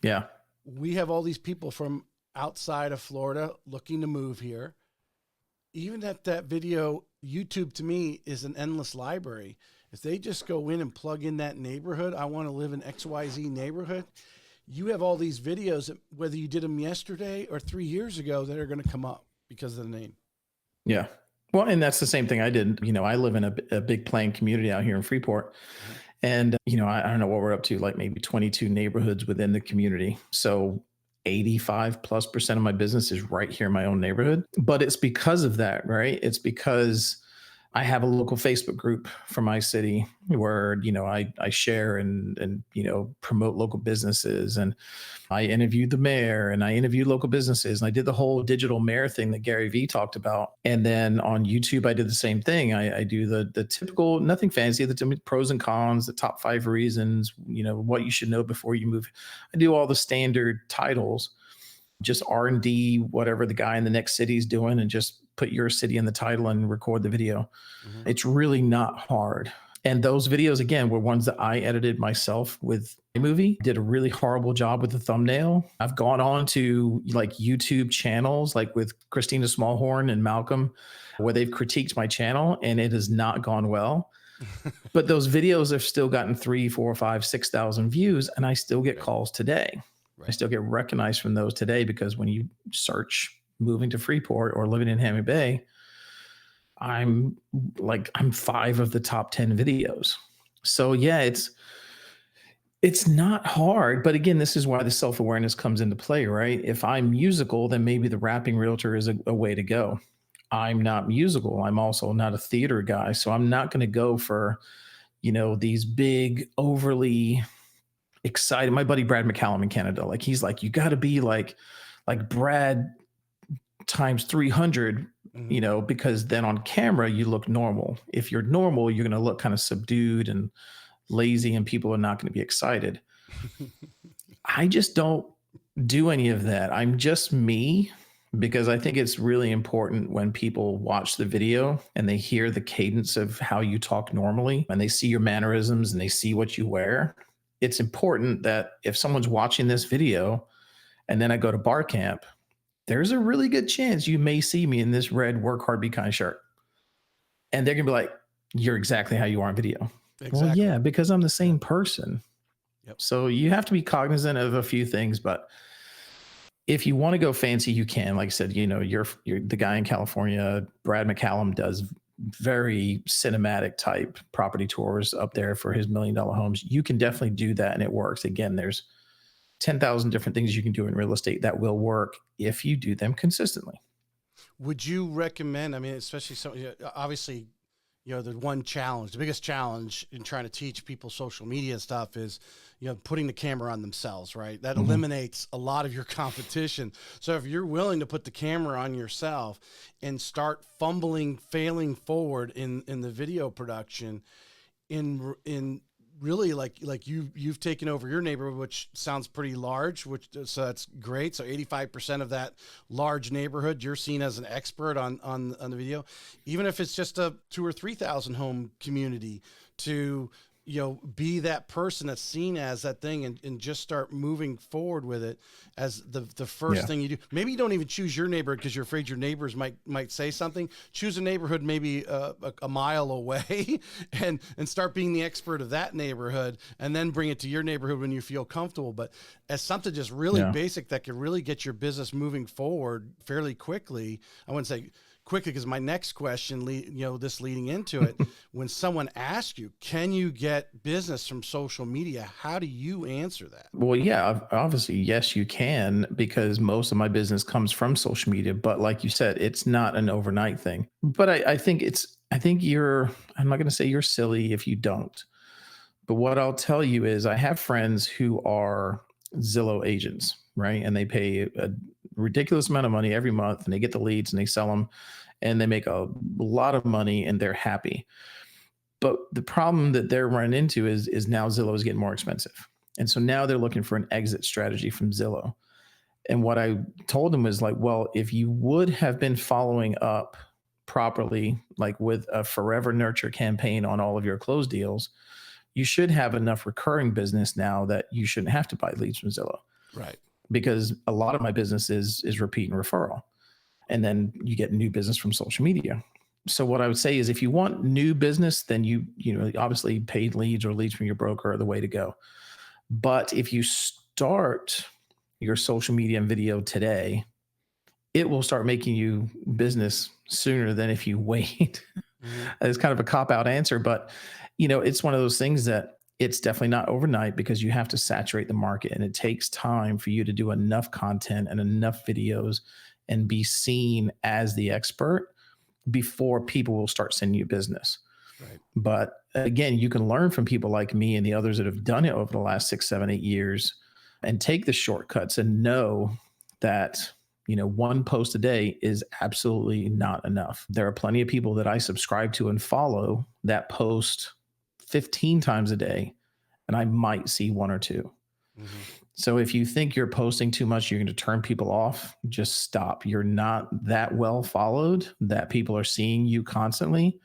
Yeah. We have all these people from outside of Florida looking to move here. Even at that video, YouTube to me is an endless library. If they just go in and plug in that neighborhood, I want to live in XYZ neighborhood. You have all these videos, whether you did them yesterday or 3 years ago, that are going to come up because of the name. Yeah. Well, and that's the same thing I did. I live in a big planned community out here in Freeport. And, I don't know what we're up to, like maybe 22 neighborhoods within the community. So 85+% of my business is right here in my own neighborhood. But it's because of that, right? It's because I have a local Facebook group for my city where, I share and promote local businesses, and I interviewed the mayor and I interviewed local businesses, and I did the whole digital mayor thing that Gary Vee talked about. And then on YouTube, I did the same thing. I do the typical, nothing fancy, the pros and cons, the top 5 reasons, what you should know before you move. I do all the standard titles, just R&D, whatever the guy in the next city is doing, and just put your city in the title and record the video. It's really not hard. And those videos, again, were ones that I edited myself with iMovie. Did a really horrible job with the thumbnail. I've gone on to like YouTube channels, like with Christina Smallhorn and Malcolm, where they've critiqued my channel, and it has not gone well. But those videos have still gotten 3, 4, 5, 6,000 views, and I still get calls today. Right. I still get recognized from those today, because when you search moving to Freeport or living in Hammy Bay, I'm I'm 5 of the top 10 videos. So yeah, it's not hard, but again, this is why the self-awareness comes into play, right? If I'm musical, then maybe the rapping realtor is a way to go. I'm not musical. I'm also not a theater guy, so I'm not going to go for, these big, overly excited. My buddy Brad McCallum in Canada, like he's like, you got to be like Brad times 300, Hmm. because then on camera you look normal. If you're normal, you're going to look kind of subdued and lazy, and people are not going to be excited. I just don't do any of that. I'm just me because I think it's really important when people watch the video and they hear the cadence of how you talk normally and they see your mannerisms and they see what you wear. It's important that if someone's watching this video and then I go to bar camp, there's a really good chance you may see me in this red work hard, be kind shirt. And they're going to be like, you're exactly how you are on video. Well, Exactly. yeah, because I'm the Yeah. same person. Yep. So you have to be cognizant of a few things, but if you want to go fancy, you can. Like I said, you're the guy in California. Brad McCallum does very cinematic type property tours up there for his $1 million homes. You can definitely do that, and it works. Again, there's 10,000 different things you can do in real estate that will work if you do them consistently. Would you recommend, I mean, especially obviously, the one challenge, the biggest challenge in trying to teach people social media stuff is, putting the camera on themselves, right? That Mhm. eliminates a lot of your competition. So if you're willing to put the camera on yourself and start fumbling, failing forward in the video production, in really like you've taken over your neighborhood, which sounds pretty large, so that's great. So 85% of that large neighborhood, you're seen as an expert on the video, even if it's just a 2 or 3,000 home community, to be that person that's seen as that thing, and just start moving forward with it as the first Yeah. thing you do. Maybe you don't even choose your neighborhood because you're afraid your neighbors might say something. Choose a neighborhood maybe a mile away and start being the expert of that neighborhood, and then bring it to your neighborhood when you feel comfortable. But as something just really Yeah. basic that can really get your business moving forward fairly quickly. I wouldn't say quickly, because my next question, this leading into it, when someone asks you, can you get business from social media? How do you answer that? Well, yeah, obviously, yes, you can, because most of my business comes from social media. But like you said, it's not an overnight thing. But I think I'm not going to say you're silly if you don't. But what I'll tell you is, I have friends who are Zillow agents, right? And they pay a ridiculous amount of money every month, and they get the leads and they sell them, and they make a lot of money and they're happy. But the problem that they're running into is now Zillow is getting more expensive. And so now they're looking for an exit strategy from Zillow. And what I told them was like, well, if you would have been following up properly, like with a forever nurture campaign on all of your closed deals, you should have enough recurring business now that you shouldn't have to buy leads from Zillow, Right. because a lot of my business is repeat and referral. And then you get new business from social media. So what I would say is, if you want new business, then obviously paid leads or leads from your broker are the way to go. But if you start your social media and video today, it will start making you business sooner than if you wait. Hmm. It's kind of a cop out answer, but it's one of those things that it's definitely not overnight, because you have to saturate the market, and it takes time for you to do enough content and enough videos and be seen as the expert before people will start sending you business. Right. But again, you can learn from people like me and the others that have done it over the last 6, 7, 8 years, and take the shortcuts and know that one post a day is absolutely not enough. There are plenty of people that I subscribe to and follow that post 15 times a day, and I might see one or two. Hmm. So if you think you're posting too much, you're going to turn people off, just stop. You're not that well followed that people are seeing you constantly.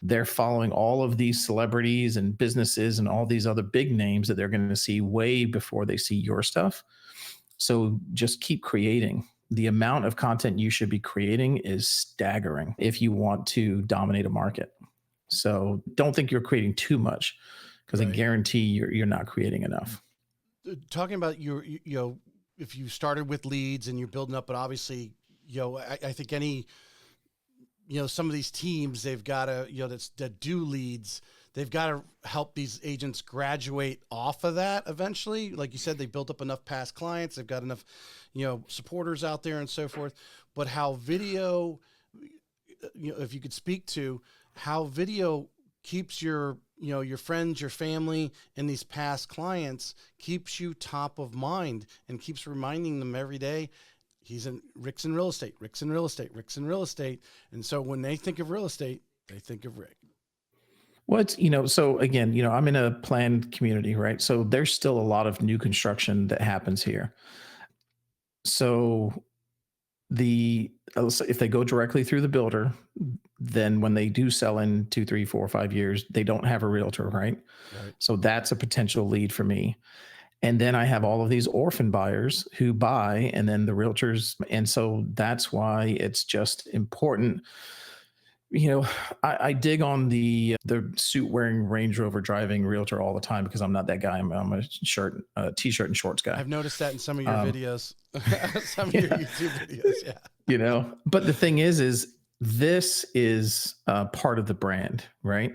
They're following all of these celebrities and businesses and all these other big names that they're going to see way before they see your stuff. So just keep creating. The amount of content you should be creating is staggering if you want to dominate a market. So don't think you're creating too much, because I Right. guarantee you're not creating enough. Talking about if you started with leads and you're building up, but obviously I think any, some of these teams, they've got to, that do leads, they've got to help these agents graduate off of that eventually. Like you said, they built up enough past clients, they've got enough, supporters out there and so forth. But how video, if you could speak to how video keeps your, your friends, your family, and these past clients, keeps you top of mind and keeps reminding them every day, Rick's in real estate, Rick's in real estate, Rick's in real estate. And so when they think of real estate, they think of Rick. So again, I'm in a planned community, right? So there's still a lot of new construction that happens here. So if they go directly through the builder, then when they do sell in 2, 3, 4, 5 years, they don't have a realtor, right? Right. So that's a potential lead for me. And then I have all of these orphan buyers who buy, and then the realtors. And so that's why it's just important. I dig on the suit wearing Range Rover driving realtor all the time because I'm not that guy. I'm a t-shirt and shorts guy. I've noticed that in some of your videos, some of yeah. your YouTube videos. Yeah. But the thing is this is part of the brand, right?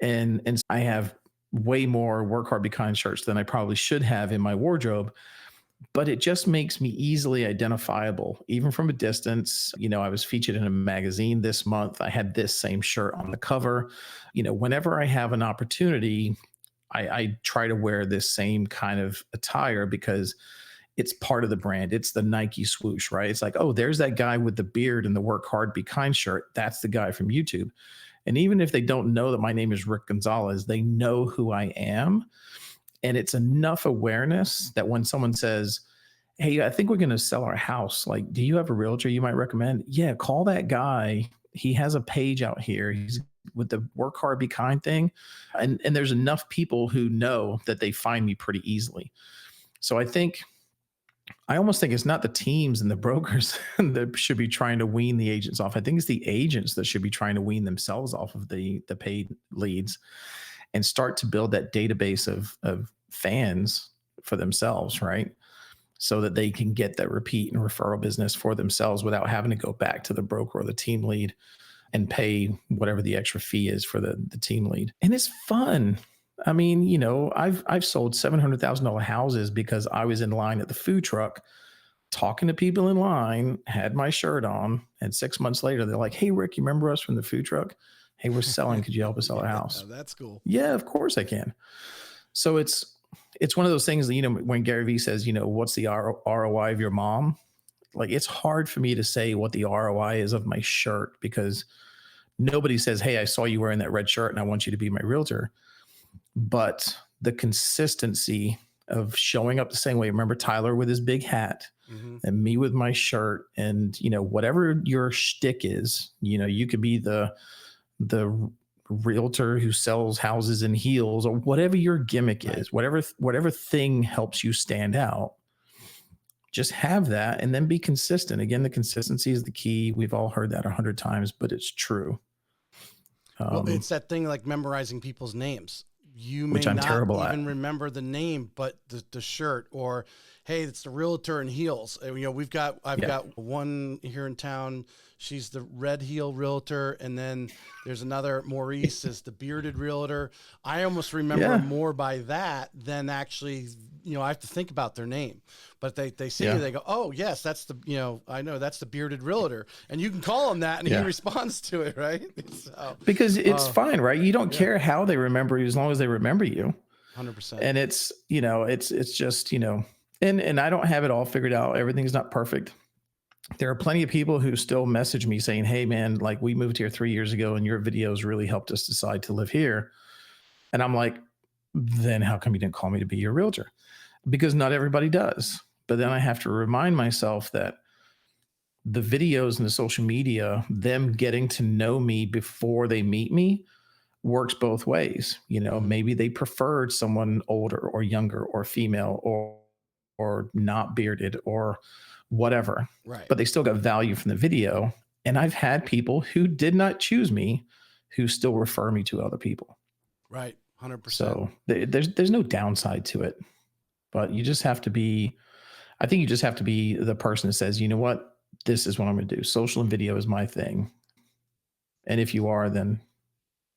And I have way more work hard, be kind shirts than I probably should have in my wardrobe. But it just makes me easily identifiable, even from a distance. I was featured in a magazine this month. I had this same shirt on the cover. Whenever I have an opportunity, I try to wear this same kind of attire because it's part of the brand. It's the Nike swoosh, right? It's like, oh, there's that guy with the beard and the work hard, be kind shirt. That's the guy from YouTube. And even if they don't know that my name is Rick Gonzalez, they know who I am. And it's enough awareness that when someone says, hey, I think we're going to sell our house. Like, do you have a realtor you might recommend? Yeah, call that guy. He has a page out here. He's with the work hard, be kind thing. And there's enough people who know that they find me pretty easily. So I almost think it's not the teams and the brokers that should be trying to wean the agents off. I think it's the agents that should be trying to wean themselves off of the paid leads and start to build that database of fans for themselves, right? So that they can get that repeat and referral business for themselves without having to go back to the broker or the team lead and pay whatever the extra fee is for the team lead. And it's fun. I mean, I've sold $700,000 houses because I was in line at the food truck talking to people in line, had my shirt on, and 6 months later, they're like, hey, Rick, you remember us from the food truck? Hey, we're selling. Could you help us sell our house? That's cool. Yeah, of course I can. So it's one of those things that, when Gary Vee says, what's the ROI of your mom? Like, it's hard for me to say what the ROI is of my shirt because nobody says, hey, I saw you wearing that red shirt and I want you to be my realtor. But the consistency of showing up the same way. Remember Tyler with his big hat and me with my shirt and, whatever your shtick is, you could be the realtor who sells houses in heels or whatever your gimmick is, whatever thing helps you stand out. Just have that and then be consistent. Again, the consistency is the key. We've all heard that 100 times, but it's true. Well, it's that thing like memorizing people's names. You may which I'm not terrible even at. remember the name, but the shirt, or hey, it's the realtor in heels. I've got one here in town. She's the red heel realtor, and then there's another, Maurice is the bearded realtor. I almost remember more by that than actually, I have to think about their name. But they see you, they go, oh yes, that's the, I know that's the bearded realtor, and you can call him that, and he responds to it, right? So, because it's fine, right? You don't care how they remember you as long as they remember you. 100%. And it's just, and I don't have it all figured out. Everything's not perfect. There are plenty of people who still message me saying, hey man, like we moved here 3 years ago and your videos really helped us decide to live here. And I'm like, then how come you didn't call me to be your realtor? Because not everybody does. But then I have to remind myself that the videos and the social media, them getting to know me before they meet me works both ways. Maybe they preferred someone older or younger or female or not bearded or whatever, right? But they still got value from the video. And I've had people who did not choose me who still refer me to other people. Right. 100%. So there's no downside to it, but you just have to be, I think you just have to be the person that says, you know what, this is what I'm going to do. Social and video is my thing. And if you are, then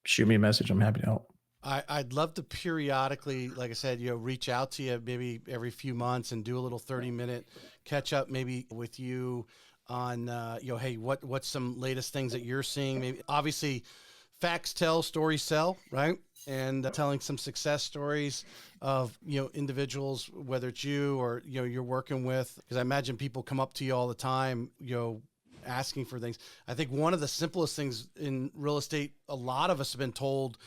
shoot me a message. I'm happy to help. I'd love to periodically, like I said, reach out to you maybe every few months and do a little 30-minute catch up maybe with you on, hey, what's some latest things that you're seeing? Maybe obviously facts tell, stories sell, right? And telling some success stories of, individuals, whether it's you or, you're working with, because I imagine people come up to you all the time, asking for things. I think one of the simplest things in real estate, a lot of us have been told,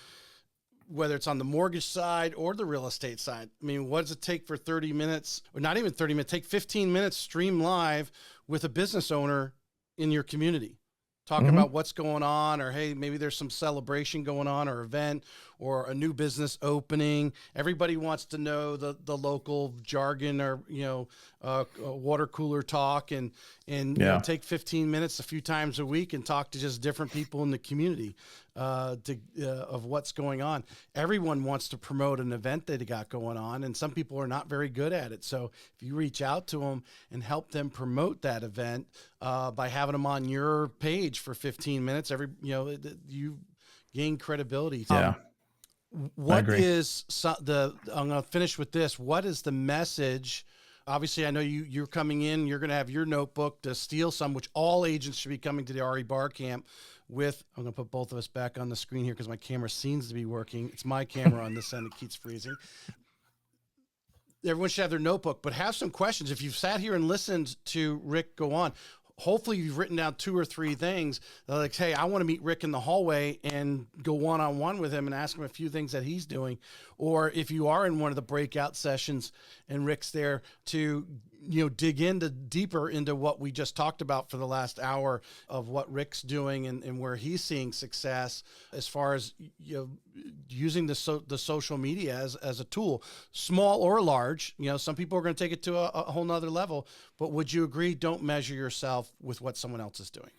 whether it's on the mortgage side or the real estate side. I mean, what does it take for 30 minutes or not even 30 minutes, take 15 minutes, stream live with a business owner in your community, talking about what's going on, or, hey, maybe there's some celebration going on or event or a new business opening. Everybody wants to know the local jargon or, water cooler talk and take 15 minutes a few times a week and talk to just different people in the community of what's going on. Everyone wants to promote an event that they got going on, and some people are not very good at it. So if you reach out to them and help them promote that event by having them on your page for 15 minutes, you gain credibility. Yeah. What is I'm going to finish with this. What is the message? Obviously, I know you're coming in, you're going to have your notebook to steal some, which all agents should be coming to the RE Bar Camp with. I'm going to put both of us back on the screen here because my camera seems to be working. It's my camera on this end that keeps freezing. Everyone should have their notebook, but have some questions. If you've sat here and listened to Rick go on, hopefully you've written down 2 or 3 things that are like, hey, I want to meet Rick in the hallway and go one-on-one with him and ask him a few things that he's doing. Or if you are in one of the breakout sessions and Rick's there to, dig deeper into what we just talked about for the last hour of what Rick's doing and where he's seeing success as far as, using the social media as a tool, small or large. Some people are going to take it to a whole nother level, but would you agree? Don't measure yourself with what someone else is doing.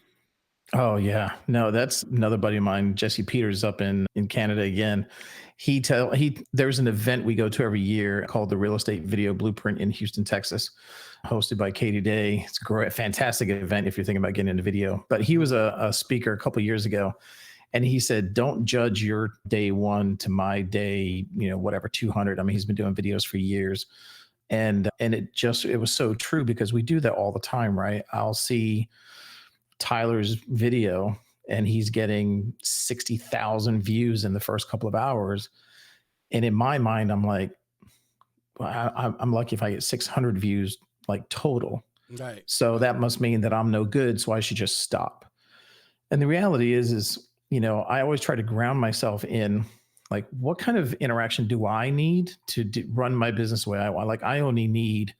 Oh yeah. No, that's another buddy of mine, Jesse Peters, up in Canada again. There's an event we go to every year called the Real Estate Video Blueprint in Houston, Texas, hosted by Katie Day. It's a great, fantastic event if you're thinking about getting into video. But he was a speaker a couple of years ago, and he said, don't judge your day 1 to my day, 200. I mean, he's been doing videos for years. And it was so true, because we do that all the time, right? I'll see Tyler's video and he's getting 60,000 views in the first couple of hours. And in my mind, I'm like, well, I'm lucky if I get 600 views, like total. Right. So that must mean that I'm no good. So I should just stop. And the reality is, I always try to ground myself in, like, what kind of interaction do I need to run my business the way I want? Like, I only need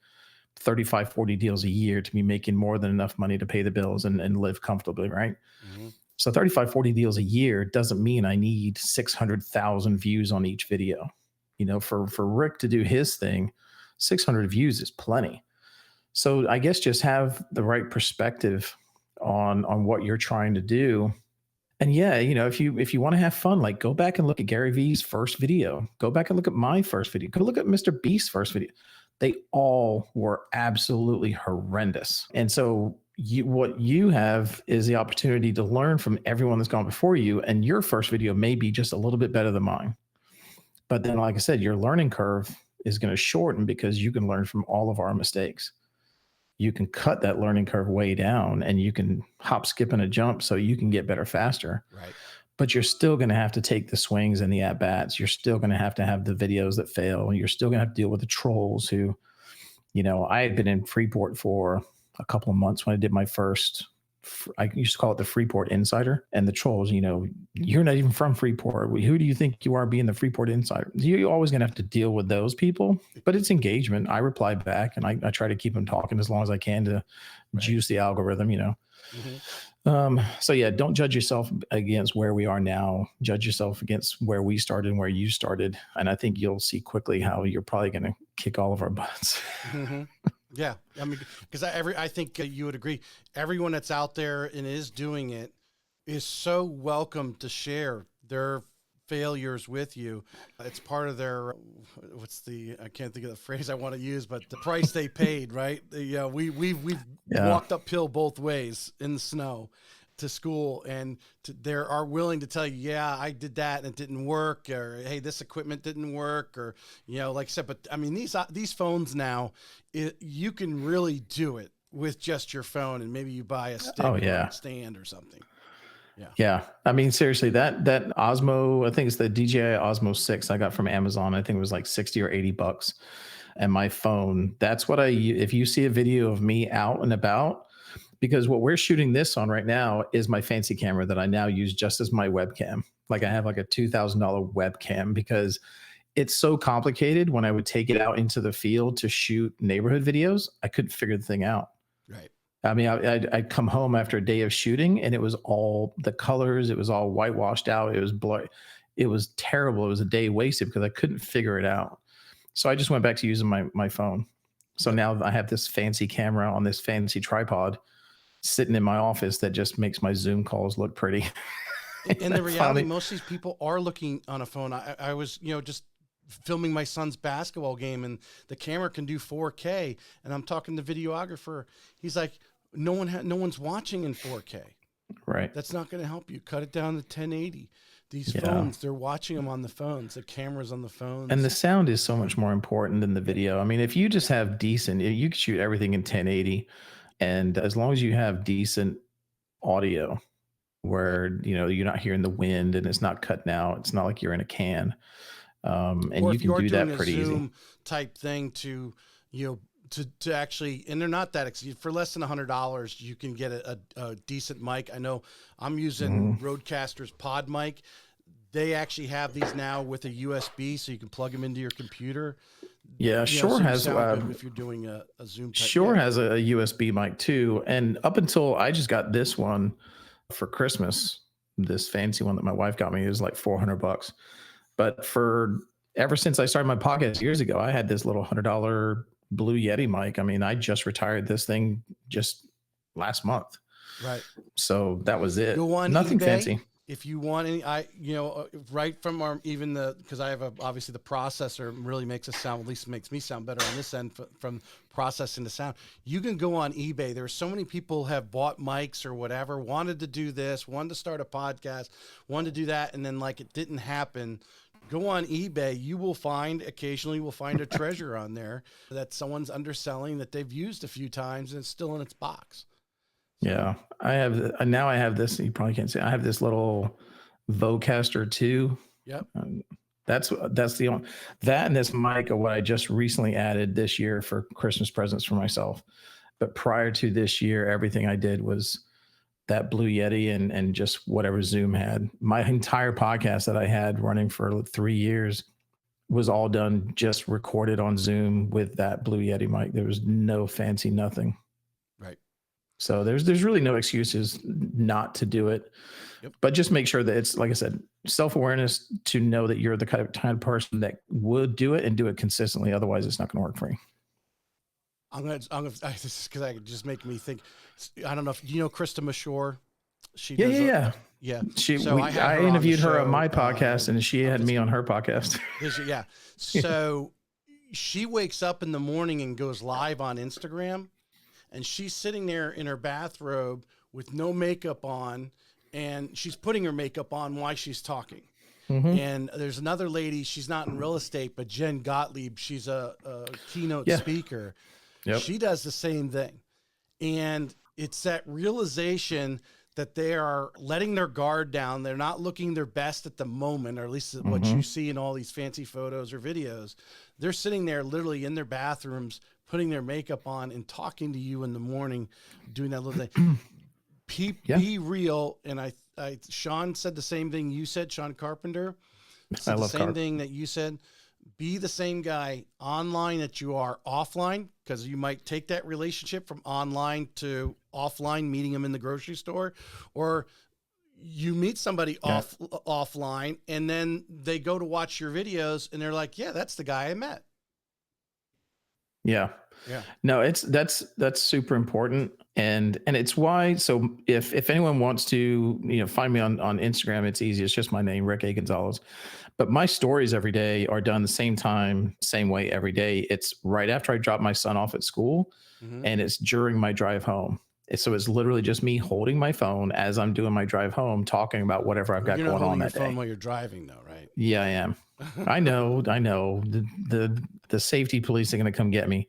35, 40 deals a year to be making more than enough money to pay the bills and live comfortably, right? Mm-hmm. So 35, 40 deals a year doesn't mean I need 600,000 views on each video. For Rick to do his thing, 600 views is plenty. So I guess just have the right perspective on what you're trying to do. And yeah, if you want to have fun, like, go back and look at Gary Vee's first video. Go back and look at my first video. Go look at Mr. Beast's first video. They all were absolutely horrendous. And so what you have is the opportunity to learn from everyone that's gone before you. And your first video may be just a little bit better than mine. But then, like I said, your learning curve is going to shorten because you can learn from all of our mistakes. You can cut that learning curve way down, and you can hop, skip, and a jump so you can get better faster. Right. But you're still going to have to take the swings and the at-bats. You're still going to have the videos that fail. You're still going to have to deal with the trolls who, I had been in Freeport for a couple of months when I did my first, I used to call it the Freeport Insider. And the trolls, you're not even from Freeport. Who do you think you are being the Freeport Insider? You're always going to have to deal with those people, but it's engagement. I reply back, and I try to keep them talking as long as I can to juice the algorithm, Mm-hmm. So yeah, don't judge yourself against where we are now. Judge yourself against where we started and where you started. And I think you'll see quickly how you're probably going to kick all of our butts. Mm-hmm. Yeah. I mean, because I think you would agree. Everyone that's out there and is doing it is so welcome to share their failures with you. It's part of their, I can't think of the phrase I want to use, but the price they paid, right? We've walked uphill both ways in the snow to school, and they are willing to tell you, yeah, I did that and it didn't work, or hey, this equipment didn't work, or like I said. But I mean, these phones now, you can really do it with just your phone, and maybe you buy a stick or a stand or something. Yeah. I mean, seriously, that Osmo, I think it's the DJI Osmo 6 I got from Amazon. I think it was like 60 or 80 bucks. And my phone, that's what if you see a video of me out and about, because what we're shooting this on right now is my fancy camera that I now use just as my webcam. Like I have like a $2,000 webcam because it's so complicated. When I would take it out into the field to shoot neighborhood videos, I couldn't figure the thing out. Right. I mean, I'd come home after a day of shooting and it was all the colors. It was all whitewashed out. It was blurry. It was terrible. It was a day wasted because I couldn't figure it out. So I just went back to using my phone. So now I have this fancy camera on this fancy tripod sitting in my office that just makes my Zoom calls look pretty. And the reality, most of these people are looking on a phone. I was, just filming my son's basketball game, and the camera can do 4K. And I'm talking to the videographer. He's like, no one's watching in 4K. Right. That's not going to help you. Cut it down to 1080. These phones, they're watching them on the phones, the cameras on the phones. And the sound is so much more important than the video. I mean, if you just have you can shoot everything in 1080. And as long as you have decent audio where, you're not hearing the wind and it's not cutting out, it's not like you're in a can. And you can do that pretty easy. Zoom type thing to actually, and they're not that expensive. For less than $100, you can get a decent mic. I know I'm using Rodecaster's pod mic. They actually have these now with a USB, so you can plug them into your computer. Yeah, Shure has. If you're doing a Zoom type. Shure has a USB mic too. And up until I just got this one for Christmas, this fancy one that my wife got me, it was like $400. But ever since I started my podcast years ago, I had this little $100 Blue Yeti mic. I mean, I just retired this thing just last month. Right. So that was it. Go on Nothing eBay. fancy. If you want any, right from because I have obviously the processor really makes us sound, at least makes me sound better on this end from processing the sound. You can go on eBay. There are so many people have bought mics or whatever, wanted to do this, wanted to start a podcast, wanted to do that, and then it didn't happen. Go on eBay. You will occasionally find a treasure on there that someone's underselling that they've used a few times and it's still in its box. Yeah, I have this. You probably can't see. I have this little Vocaster 2. Yep. That's the only that and this mic are what I just recently added this year for Christmas presents for myself. But prior to this year, everything I did was that Blue Yeti and just whatever Zoom had. My entire podcast that I had running for 3 years was all done just recorded on Zoom with that Blue Yeti mic. There was no fancy nothing. Right. So there's really no excuses not to do it. Yep. But just make sure that it's, like I said, self-awareness to know that you're the kind of person that would do it and do it consistently. Otherwise, it's not going to work for you. This is because I just make me think. I don't know if you know Krista Mashore. Yeah. I interviewed her on my podcast, and she had me on her podcast. Yeah. So she wakes up in the morning and goes live on Instagram, and she's sitting there in her bathrobe with no makeup on, and she's putting her makeup on while she's talking. Mm-hmm. And there's another lady, she's not in real estate, but Jen Gottlieb, she's a keynote speaker. Yep. She does the same thing. And it's that realization that they are letting their guard down. They're not looking their best at the moment, or at least what you see in all these fancy photos or videos. They're sitting there literally in their bathrooms, putting their makeup on and talking to you in the morning, doing that little thing. Be real. And Sean said the same thing you said, Sean Carpenter. Said the same thing that you said. Be the same guy online that you are offline, because you might take that relationship from online to offline, meeting them in the grocery store, or you meet somebody offline and then they go to watch your videos and they're like, yeah, that's the guy I met. Yeah. Yeah. No, that's super important. And it's why, so if anyone wants to, find me on Instagram, it's easy. It's just my name, Rick A. Gonzalez. But my stories every day are done the same time, same way every day. It's right after I drop my son off at school, Hmm. and it's during my drive home. So it's literally just me holding my phone as I'm doing my drive home, talking about whatever I've got You're not going on holding your that phone day. while you're driving, though, right? Yeah, I am. I know, I know. The safety police are going to come get me.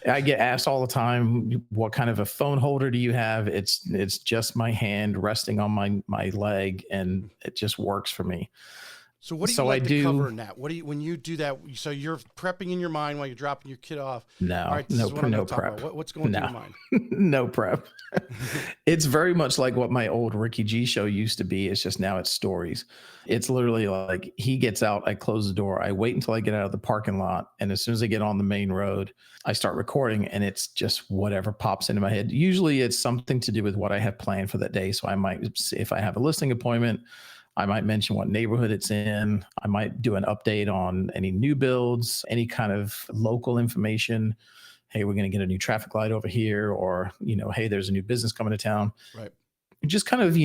I get asked all the time, what kind of a phone holder do you have? It's just my hand resting on my leg, and it just works for me. So what do you So I like to cover do. in that? What do you when you do that? So you're prepping in your mind while you're dropping your kid off. All No, right, this is what I'm going no to talk about. prep. What's going through No, your mind? no prep. It's very much like what my old Ricky G show used to be. It's just now it's stories. It's literally like he gets out, I close the door, I wait until I get out of the parking lot, and as soon as I get on the main road, I start recording, and it's just whatever pops into my head. Usually it's something to do with what I have planned for that day. So I might, if I have a listing appointment, I might mention what neighborhood it's in. I might do an update on any new builds, any kind of local information. Hey, we're going to get a new traffic light over here, or, hey, there's a new business coming to town. Right. Just kind of,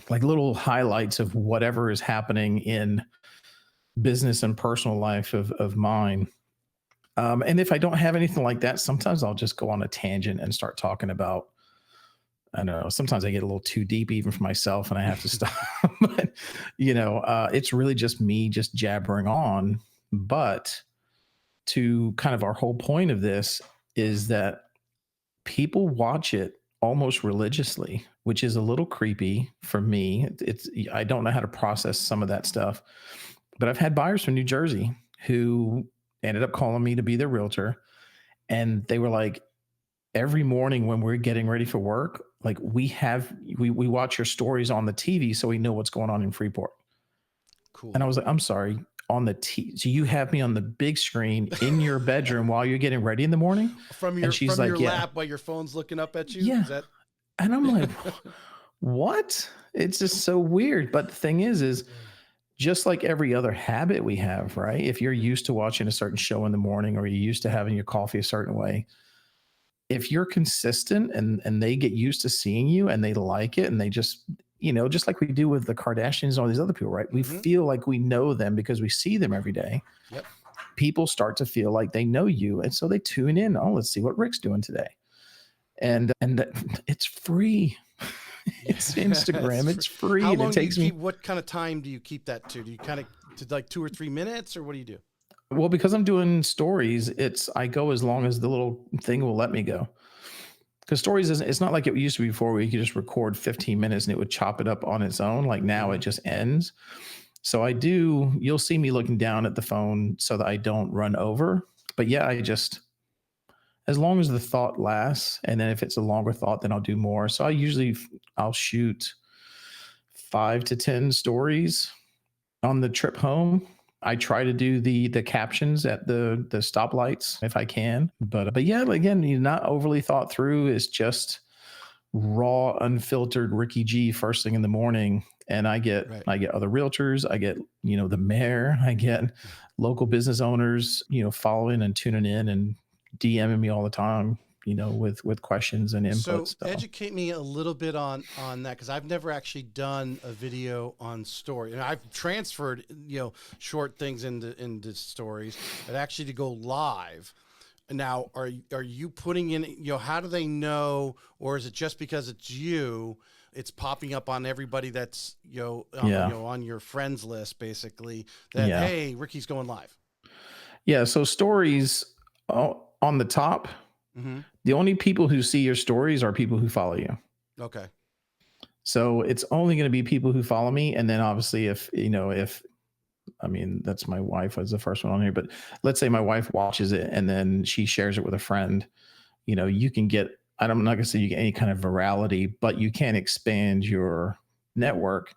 like little highlights of whatever is happening in business and personal life of mine. And if I don't have anything like that, sometimes I'll just go on a tangent and start talking about, I don't know. Sometimes I get a little too deep even for myself and I have to stop. But, it's really just me just jabbering on. But to kind of our whole point of this is that people watch it almost religiously, which is a little creepy for me. I don't know how to process some of that stuff. But I've had buyers from New Jersey who ended up calling me to be their realtor. And they were like, every morning when we're getting ready for work, like we watch your stories on the TV so we know what's going on in Freeport. Cool. And I was like, I'm sorry, on the T. So you have me on the big screen in your bedroom while you're getting ready in the morning? And she's From your like, yeah, lap while your phone's looking up at you. yeah. Is that? And I'm like, what? It's just so weird. But the thing is just like every other habit we have, right? If you're used to watching a certain show in the morning, or you're used to having your coffee a certain way, if you're consistent and they get used to seeing you and they like it, and they just, just like we do with the Kardashians and all these other people, right? We Hmm. feel like we know them because we see them every day. Yep. People start to feel like they know you. And so they tune in. Oh, let's see what Rick's doing today. And that, it's free. Yeah, It's that's Instagram. It's free. how And it long do you takes me, keep? What kind of time do you keep that to? Do you kind of to like 2 or 3 minutes, or what do you do? well, because I'm doing stories, I go as long as the little thing will let me go. Because stories isn't, it's not like it used to be before, where you could just record 15 minutes and it would chop it up on its own. Like now it Hmm. just ends. So you'll see me looking down at the phone so that I don't run over. But yeah, as long as the thought lasts, and then if it's a longer thought, then I'll do more. So I'll shoot 5 to 10 stories on the trip home. I try to do the captions at the stoplights if I can. But yeah, again, not overly thought through. It's just raw, unfiltered Ricky G first thing in the morning. And Right. I get other realtors, I get, the mayor, I get local business owners, following and tuning in and DMing me all the time, with questions and So inputs. So educate me a little bit on that, because I've never actually done a video on story, and I've transferred short things into stories, but actually to go live. Now, are you putting in, how do they know, or is it just because it's you, it's popping up on everybody that's, yeah. on your friends list, basically, that, Yeah. hey, Ricky's going live. Yeah. So stories, on the top, Hmm. the only people who see your stories are people who follow you. Okay. So it's only going to be people who follow me. And then obviously if I mean, that's my wife was the first one on here, but let's say my wife watches it and then she shares it with a friend, you can get, I'm not going to say you get any kind of virality, but you can expand your network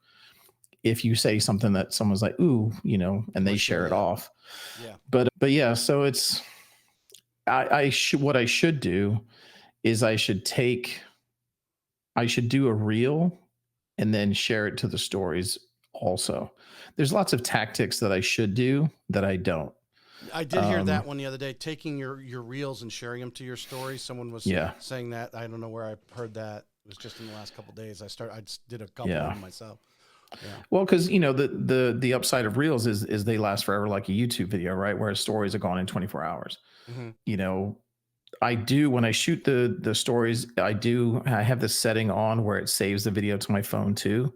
if you say something that someone's like, ooh, and they Push it, share it yeah. off. Yeah. But yeah, so what I should do is I should do a reel and then share it to the stories also. There's lots of tactics that I should do that I don't. I did hear that one the other day, taking your reels and sharing them to your stories. Someone was saying that. I don't know where I heard that. It was just in the last couple of days. I just did a couple of them myself. Yeah. Well, because the upside of reels is they last forever, like a YouTube video, right? Whereas stories are gone in 24 hours. Mm-hmm. I do, when I shoot the stories, I have this setting on where it saves the video to my phone too.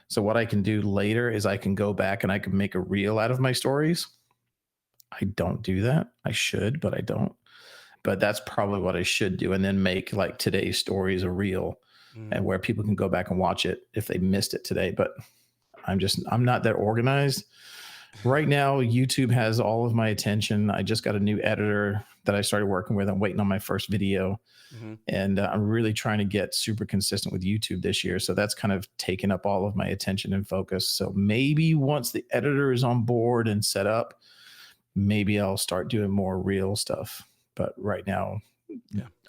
So what I can do later is I can go back and I can make a reel out of my stories. I don't do that. I should, but I don't. But that's probably what I should do, and then make like today's stories a reel, and where people can go back and watch it if they missed it today. But I'm not that organized. Right now, YouTube has all of my attention. I just got a new editor that I started working with. I'm waiting on my first video. And I'm really trying to get super consistent with YouTube this year. So that's kind of taken up all of my attention and focus. So maybe once the editor is on board and set up, maybe I'll start doing more real stuff. But right now,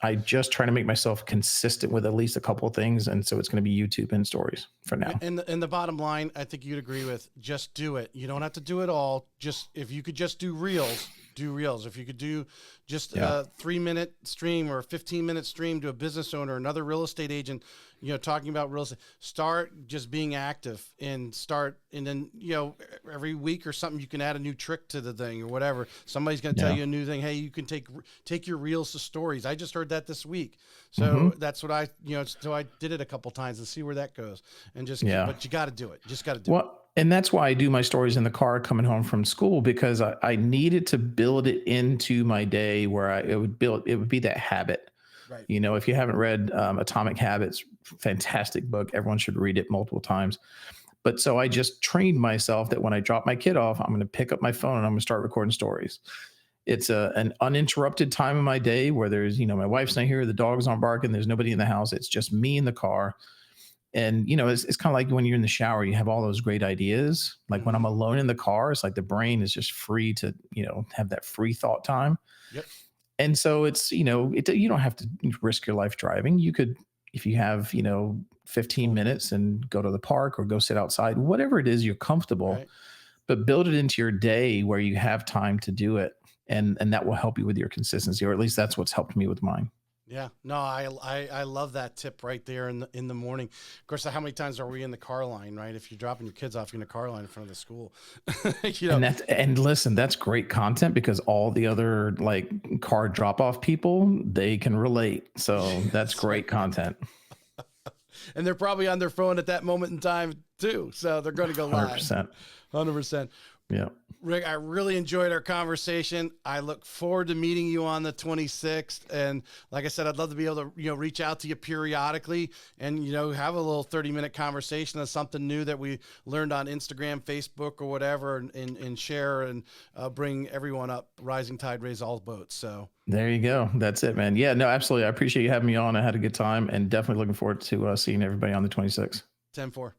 I just try to make myself consistent with at least a couple of things. And so it's going to be YouTube and stories for now. And the bottom line, I think you'd agree with, just do it. You don't have to do it all. Just, if you could just do reels, do reels. If you could do just a 3-minute stream or a 15-minute stream to a business owner, another real estate agent, talking about real estate, start just being active and then, every week or something, you can add a new trick to the thing or whatever. Somebody's going to tell you a new thing. Hey, you can take your reels to stories. I just heard that this week. So that's what so I did it a couple times and see where that goes, and but you got to do it. Just got to do it. And that's why I do my stories in the car coming home from school, because I needed to build it into my day where it would be that habit. Right. If you haven't read Atomic Habits, fantastic book. Everyone should read it multiple times. But so I just trained myself that when I drop my kid off, I'm going to pick up my phone and I'm going to start recording stories. It's an uninterrupted time in my day where there's, my wife's not here, the dog's aren't barking, there's nobody in the house. It's just me in the car. And, it's kind of like when you're in the shower, you have all those great ideas. Like when I'm alone in the car, it's like the brain is just free to, have that free thought time. Yep. And so it's, you don't have to risk your life driving. You could, if you have, 15 minutes and go to the park or go sit outside, whatever it is, you're comfortable, but build it into your day where you have time to do it. And that will help you with your consistency, or at least that's what's helped me with mine. Yeah, no, I love that tip right there in the morning. Of course, how many times are we in the car line, right? If you're dropping your kids off, you're in the car line in front of the school. And listen, that's great content, because all the other like car drop off people, they can relate. So that's great content. And they're probably on their phone at that moment in time too. So they're going to go live. 100%. Yeah. Rick, I really enjoyed our conversation. I look forward to meeting you on the 26th. And like I said, I'd love to be able to, reach out to you periodically and, have a little 30-minute conversation on something new that we learned on Instagram, Facebook, or whatever, and share and bring everyone up. Rising tide raises all boats. So there you go. That's it, man. Yeah, no, absolutely. I appreciate you having me on. I had a good time, and definitely looking forward to seeing everybody on the 26th. 10-4.